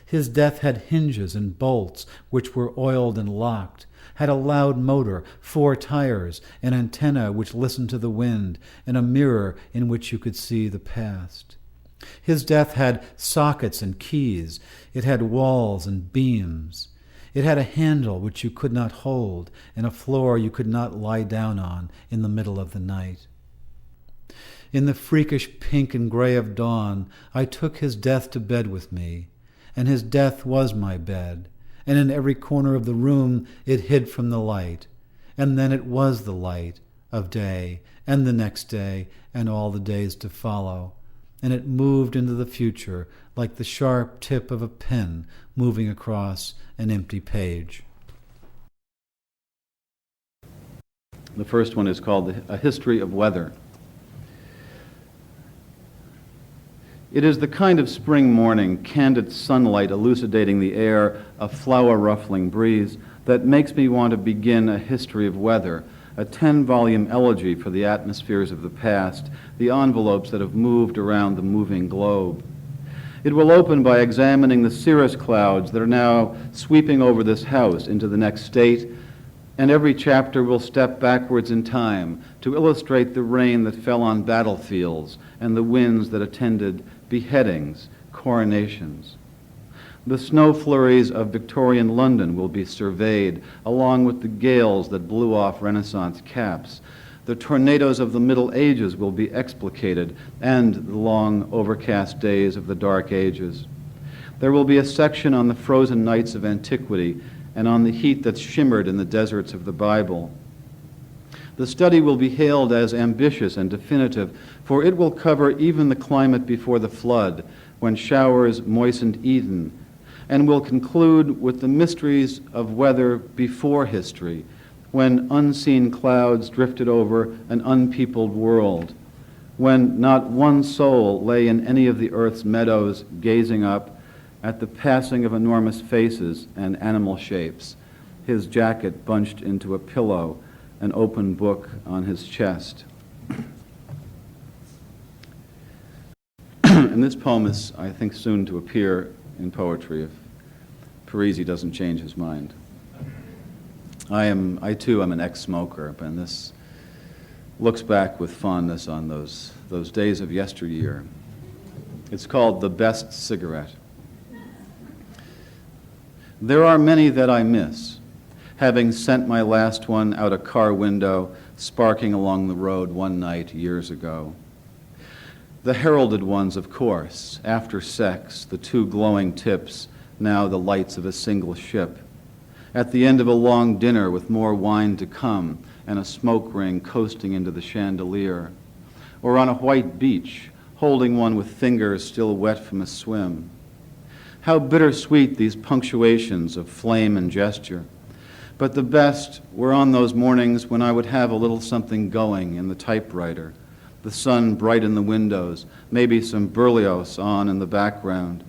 His death had hinges and bolts, which were oiled and locked, had a loud motor, 4 tires, an antenna which listened to the wind, and a mirror in which you could see the past. His death had sockets and keys. It had walls and beams. It had a handle which you could not hold, and a floor you could not lie down on in the middle of the night. In the freakish pink and gray of dawn, I took his death to bed with me, and his death was my bed, and in every corner of the room it hid from the light, and then it was the light of day, and the next day, and all the days to follow, and it moved into the future like the sharp tip of a pen moving across an empty page. The first one is called A History of Weather. It is the kind of spring morning, candid sunlight elucidating the air, a flower-ruffling breeze, that makes me want to begin a history of weather, a 10-volume elegy for the atmospheres of the past, the envelopes that have moved around the moving globe. It will open by examining the cirrus clouds that are now sweeping over this house into the next state, and every chapter will step backwards in time to illustrate the rain that fell on battlefields and the winds that attended beheadings, coronations. The snow flurries of Victorian London will be surveyed, along with the gales that blew off Renaissance caps. The tornadoes of the Middle Ages will be explicated, and the long, overcast days of the Dark Ages. There will be a section on the frozen nights of antiquity and on the heat that shimmered in the deserts of the Bible. The study will be hailed as ambitious and definitive, for it will cover even the climate before the flood, when showers moistened Eden, and will conclude with the mysteries of weather before history, when unseen clouds drifted over an unpeopled world, when not one soul lay in any of the earth's meadows gazing up at the passing of enormous faces and animal shapes, his jacket bunched into a pillow, an open book on his chest. And this poem is, I think, soon to appear in poetry if Parisi doesn't change his mind. I too am an ex-smoker, and this looks back with fondness on those days of yesteryear. It's called The Best Cigarette. There are many that I miss, having sent my last one out a car window, sparking along the road one night years ago. The heralded ones, of course, after sex, the two glowing tips, now the lights of a single ship. At the end of a long dinner with more wine to come and a smoke ring coasting into the chandelier. Or on a white beach, holding one with fingers still wet from a swim. How bittersweet these punctuations of flame and gesture. But the best were on those mornings when I would have a little something going in the typewriter, the sun bright in the windows, maybe some Berlioz on in the background.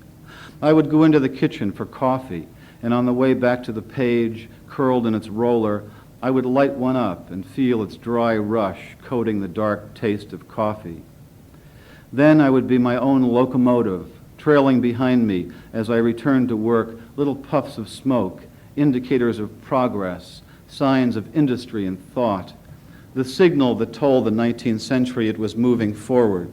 I would go into the kitchen for coffee, and on the way back to the page, curled in its roller, I would light one up and feel its dry rush coating the dark taste of coffee. Then I would be my own locomotive, trailing behind me as I returned to work, little puffs of smoke, indicators of progress, signs of industry and thought, the signal that told the 19th century it was moving forward.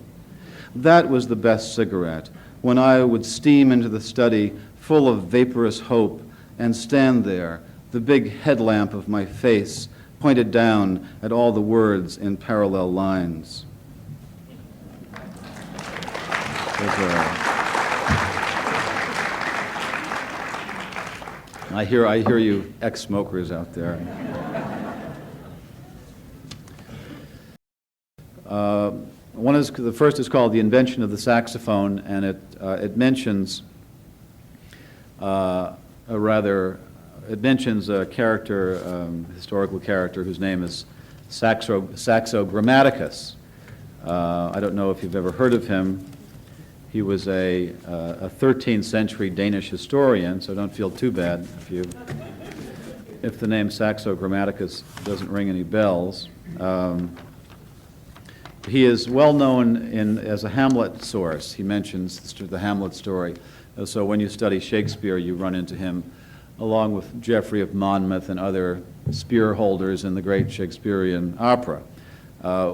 That was the best cigarette, when I would steam into the study full of vaporous hope and stand there, the big headlamp of my face pointed down at all the words in parallel lines. I hear you ex-smokers out there. The first is called The Invention of the Saxophone, and it mentions a character, historical character, whose name is Saxo Grammaticus. I don't know if you've ever heard of him. He was a 13th century Danish historian, so don't feel too bad if the name Saxo Grammaticus doesn't ring any bells. He is well known as a Hamlet source. He mentions the Hamlet story. So when you study Shakespeare, you run into him along with Geoffrey of Monmouth and other spear holders in the great Shakespearean opera.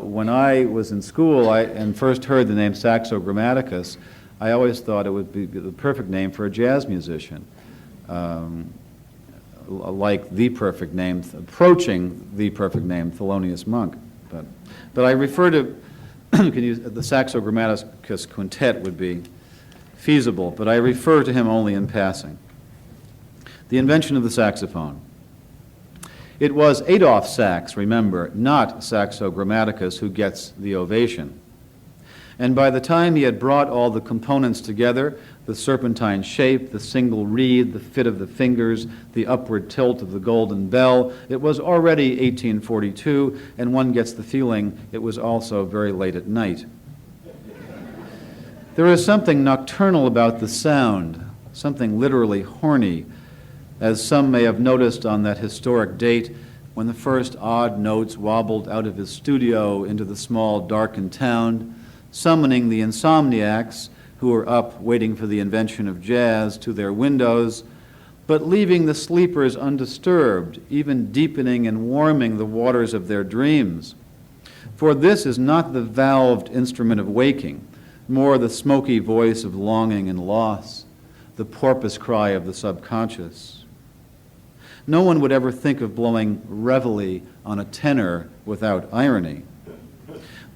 When I was in school and first heard the name Saxo Grammaticus, I always thought it would be the perfect name for a jazz musician, like the perfect name, approaching the perfect name, Thelonious Monk. But I refer to the Saxo Grammaticus Quintet would be feasible, but I refer to him only in passing. The invention of the saxophone. It was Adolph Sax, remember, not Saxo Grammaticus, who gets the ovation. And by the time he had brought all the components together, the serpentine shape, the single reed, the fit of the fingers, the upward tilt of the golden bell, it was already 1842, and one gets the feeling it was also very late at night. There is something nocturnal about the sound, something literally horny, as some may have noticed on that historic date when the first odd notes wobbled out of his studio into the small, darkened town, summoning the insomniacs who were up waiting for the invention of jazz to their windows, but leaving the sleepers undisturbed, even deepening and warming the waters of their dreams. For this is not the valved instrument of waking, more the smoky voice of longing and loss, the porpoise cry of the subconscious. No one would ever think of blowing reveille on a tenor without irony.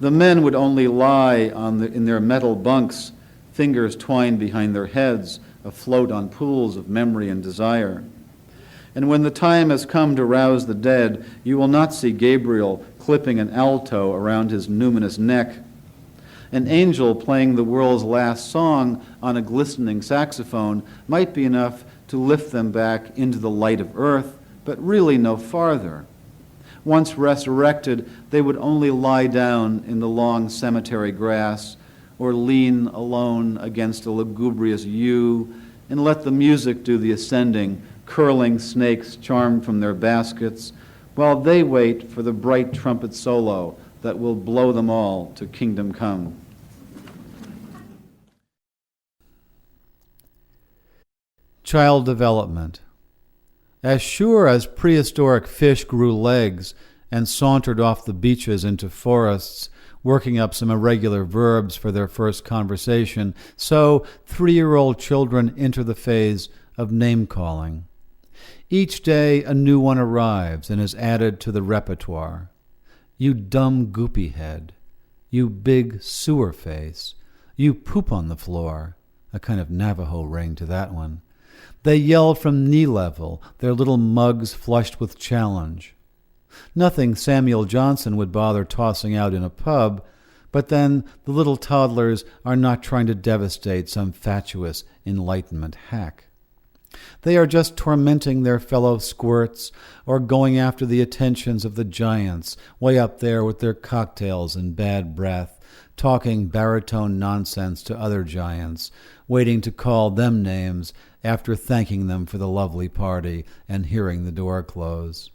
The men would only lie in their metal bunks, fingers twined behind their heads, afloat on pools of memory and desire. And when the time has come to rouse the dead, you will not see Gabriel clipping an alto around his numinous neck. An angel playing the world's last song on a glistening saxophone might be enough to lift them back into the light of earth, but really no farther. Once resurrected, they would only lie down in the long cemetery grass or lean alone against a lugubrious yew and let the music do the ascending, curling snakes charmed from their baskets, while they wait for the bright trumpet solo that will blow them all to kingdom come. Child development. As sure as prehistoric fish grew legs and sauntered off the beaches into forests, working up some irregular verbs for their first conversation, so 3-year-old children enter the phase of name-calling. Each day a new one arrives and is added to the repertoire. You dumb goopy head. You big sewer face. You poop on the floor. A kind of Navajo ring to that one. They yell from knee level, their little mugs flushed with challenge. Nothing Samuel Johnson would bother tossing out in a pub, but then the little toddlers are not trying to devastate some fatuous Enlightenment hack. They are just tormenting their fellow squirts or going after the attentions of the giants way up there with their cocktails and bad breath, talking baritone nonsense to other giants, waiting to call them names after thanking them for the lovely party and hearing the door close.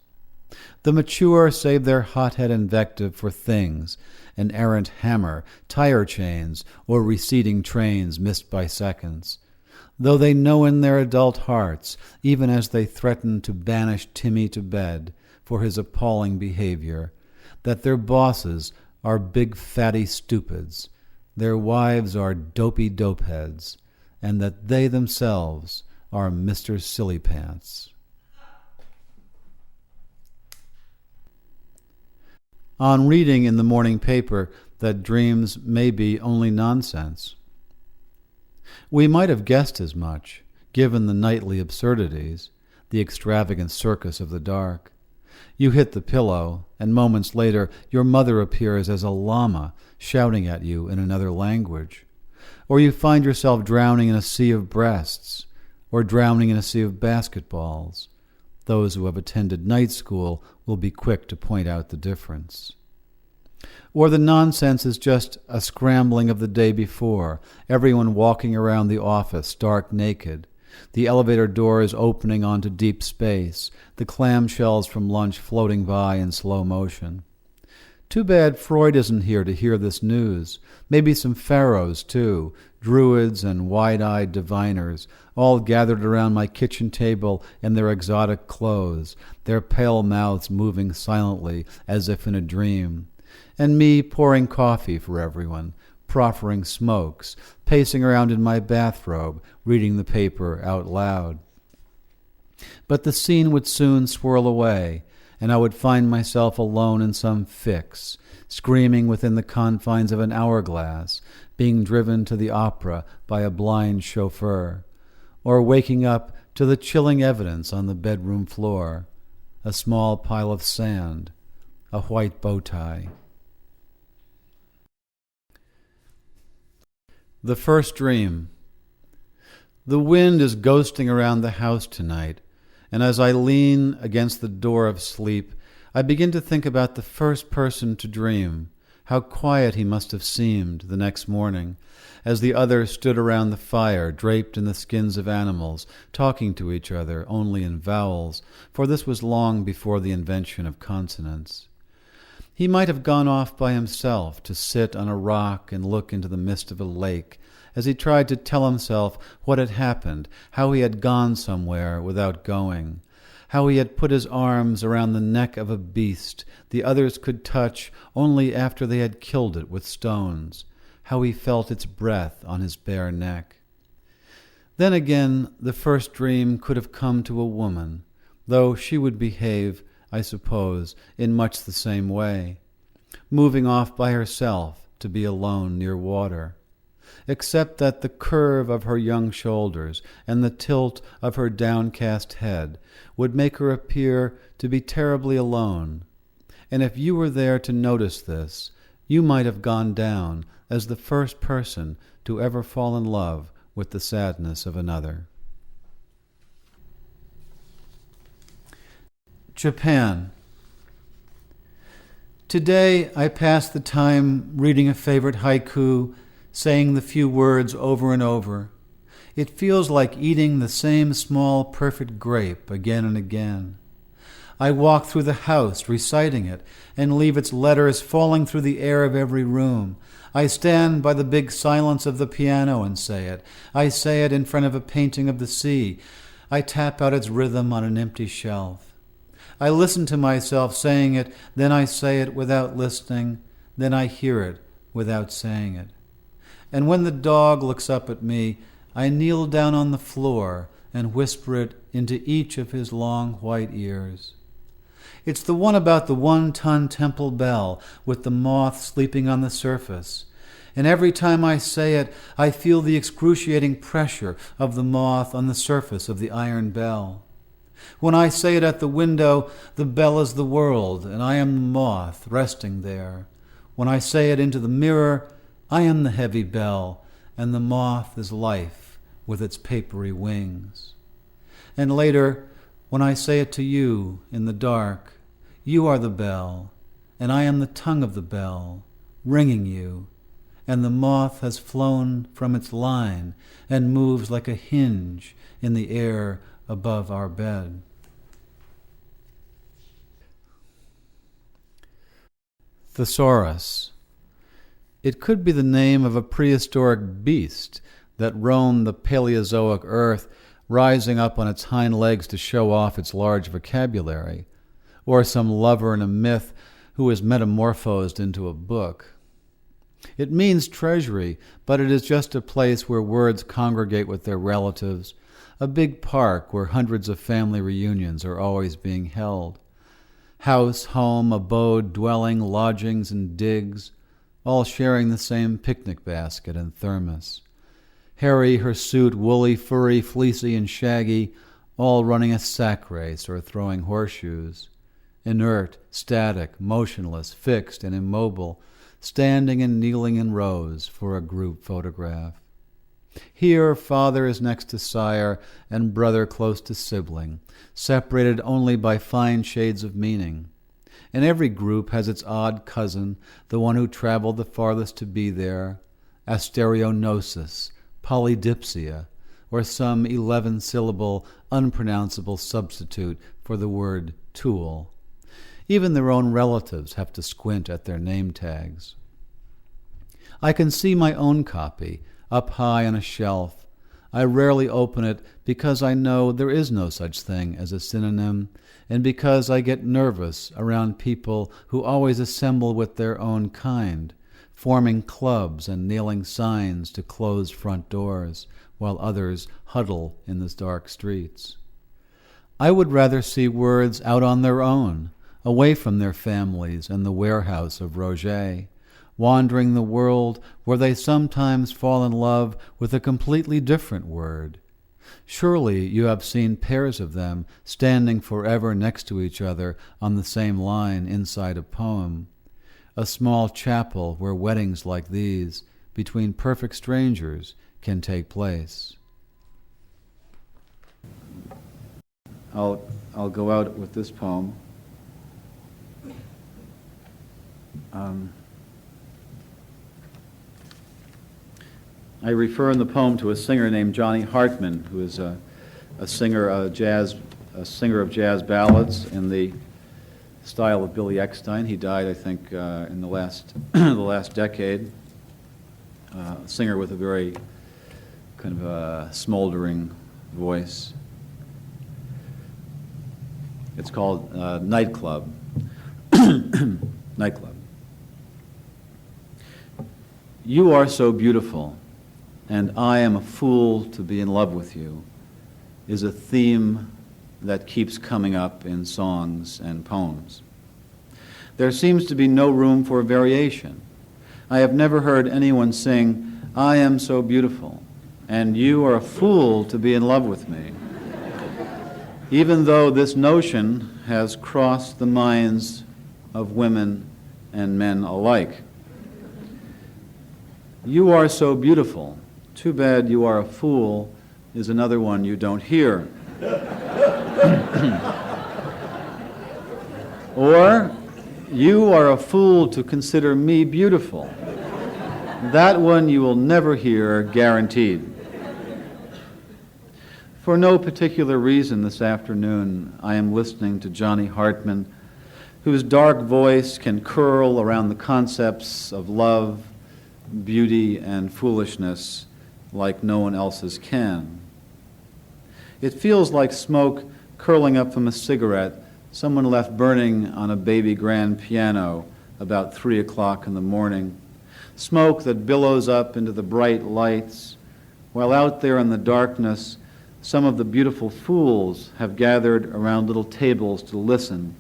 The mature save their hothead invective for things, an errant hammer, tire chains, or receding trains missed by seconds, though they know in their adult hearts, even as they threaten to banish Timmy to bed for his appalling behavior, that their bosses are big fatty stupids, their wives are dopey dopeheads, and that they themselves are Mr. Sillypants. On reading in the morning paper that dreams may be only nonsense. We might have guessed as much, given the nightly absurdities, the extravagant circus of the dark. You hit the pillow, and moments later your mother appears as a llama shouting at you in another language. Or you find yourself drowning in a sea of breasts, or drowning in a sea of basketballs. Those who have attended night school will be quick to point out the difference. Or the nonsense is just a scrambling of the day before, everyone walking around the office stark naked, the elevator doors opening onto deep space, the clamshells from lunch floating by in slow motion. Too bad Freud isn't here to hear this news. Maybe some pharaohs, too, druids and wide-eyed diviners, all gathered around my kitchen table in their exotic clothes, their pale mouths moving silently as if in a dream, and me pouring coffee for everyone, proffering smokes, pacing around in my bathrobe, reading the paper out loud. But the scene would soon swirl away, and I would find myself alone in some fix, screaming within the confines of an hourglass, being driven to the opera by a blind chauffeur, or waking up to the chilling evidence on the bedroom floor, a small pile of sand, a white bow tie. The first dream. The wind is ghosting around the house tonight, and as I lean against the door of sleep, I begin to think about the first person to dream, How quiet he must have seemed the next morning, as the others stood around the fire, draped in the skins of animals, talking to each other only in vowels, for this was long before the invention of consonants. He might have gone off by himself to sit on a rock and look into the mist of a lake, as he tried to tell himself what had happened, how he had gone somewhere without going, how he had put his arms around the neck of a beast the others could touch only after they had killed it with stones, how he felt its breath on his bare neck. Then again, the first dream could have come to a woman, though she would behave, I suppose, in much the same way, moving off by herself to be alone near water, except that the curve of her young shoulders and the tilt of her downcast head would make her appear to be terribly alone. And if you were there to notice this, you might have gone down as the first person to ever fall in love with the sadness of another. Japan. Today I pass the time reading a favorite haiku, saying the few words over and over. It feels like eating the same small, perfect grape again and again. I walk through the house reciting it and leave its letters falling through the air of every room. I stand by the big silence of the piano and say it. I say it in front of a painting of the sea. I tap out its rhythm on an empty shelf. I listen to myself saying it, then I say it without listening, then I hear it without saying it. And when the dog looks up at me, I kneel down on the floor and whisper it into each of his long white ears. It's the one about the 1-ton temple bell with the moth sleeping on the surface. And every time I say it, I feel the excruciating pressure of the moth on the surface of the iron bell. When I say it at the window, the bell is the world, and I am the moth resting there. When I say it into the mirror, I am the heavy bell, and the moth is life with its papery wings. And later, when I say it to you in the dark, you are the bell, and I am the tongue of the bell, ringing you, and the moth has flown from its line and moves like a hinge in the air above our bed. Thesaurus. It could be the name of a prehistoric beast that roamed the Paleozoic earth, rising up on its hind legs to show off its large vocabulary, or some lover in a myth who was metamorphosed into a book. It means treasury, but it is just a place where words congregate with their relatives, a big park where hundreds of family reunions are always being held. House, home, abode, dwelling, lodgings, and digs, all sharing the same picnic basket and thermos. Hairy, hirsute, woolly, furry, fleecy, and shaggy, all running a sack race or throwing horseshoes. Inert, static, motionless, fixed, and immobile, standing and kneeling in rows for a group photograph. Here, father is next to sire and brother close to sibling, separated only by fine shades of meaning. And every group has its odd cousin, the one who traveled the farthest to be there, asterionosis, polydipsia, or some 11-syllable, unpronounceable substitute for the word tool. Even their own relatives have to squint at their name tags. I can see my own copy, up high on a shelf. I rarely open it because I know there is no such thing as a synonym, and because I get nervous around people who always assemble with their own kind, forming clubs and nailing signs to closed front doors, while others huddle in the dark streets. I would rather see words out on their own, away from their families and the warehouse of Roget, wandering the world where they sometimes fall in love with a completely different word. Surely you have seen pairs of them standing forever next to each other on the same line inside a poem, a small chapel where weddings like these, between perfect strangers, can take place. I'll go out with this poem. I refer in the poem to a singer named Johnny Hartman, who is a singer of jazz ballads in the style of Billy Eckstine. He died, I think, in the last the last decade. A singer with a very kind of a smoldering voice. It's called Nightclub. Nightclub. You are so beautiful, and I am a fool to be in love with you, is a theme that keeps coming up in songs and poems. There seems to be no room for variation. I have never heard anyone sing, I am so beautiful, and you are a fool to be in love with me, even though this notion has crossed the minds of women and men alike. You are so beautiful. Too bad you are a fool is another one you don't hear. Or, you are a fool to consider me beautiful. That one you will never hear, guaranteed. For no particular reason this afternoon, I am listening to Johnny Hartman, whose dark voice can curl around the concepts of love, beauty, and foolishness like no one else's can. It feels like smoke curling up from a cigarette someone left burning on a baby grand piano about 3 o'clock in the morning, smoke that billows up into the bright lights, while out there in the darkness, some of the beautiful fools have gathered around little tables to listen,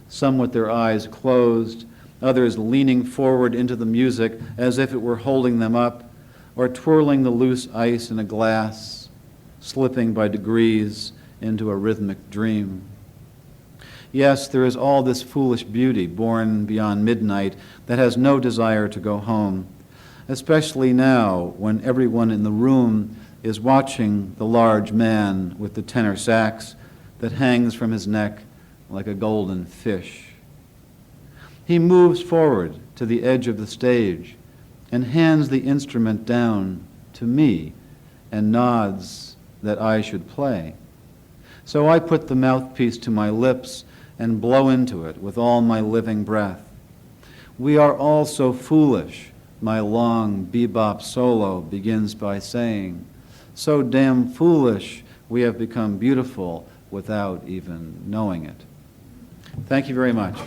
some with their eyes closed, others leaning forward into the music as if it were holding them up, or twirling the loose ice in a glass, slipping by degrees into a rhythmic dream. Yes, there is all this foolish beauty born beyond midnight that has no desire to go home, especially now when everyone in the room is watching the large man with the tenor sax that hangs from his neck like a golden fish. He moves forward to the edge of the stage and hands the instrument down to me and nods that I should play. So I put the mouthpiece to my lips and blow into it with all my living breath. We are all so foolish, my long bebop solo begins by saying. So damn foolish we have become beautiful without even knowing it. Thank you very much.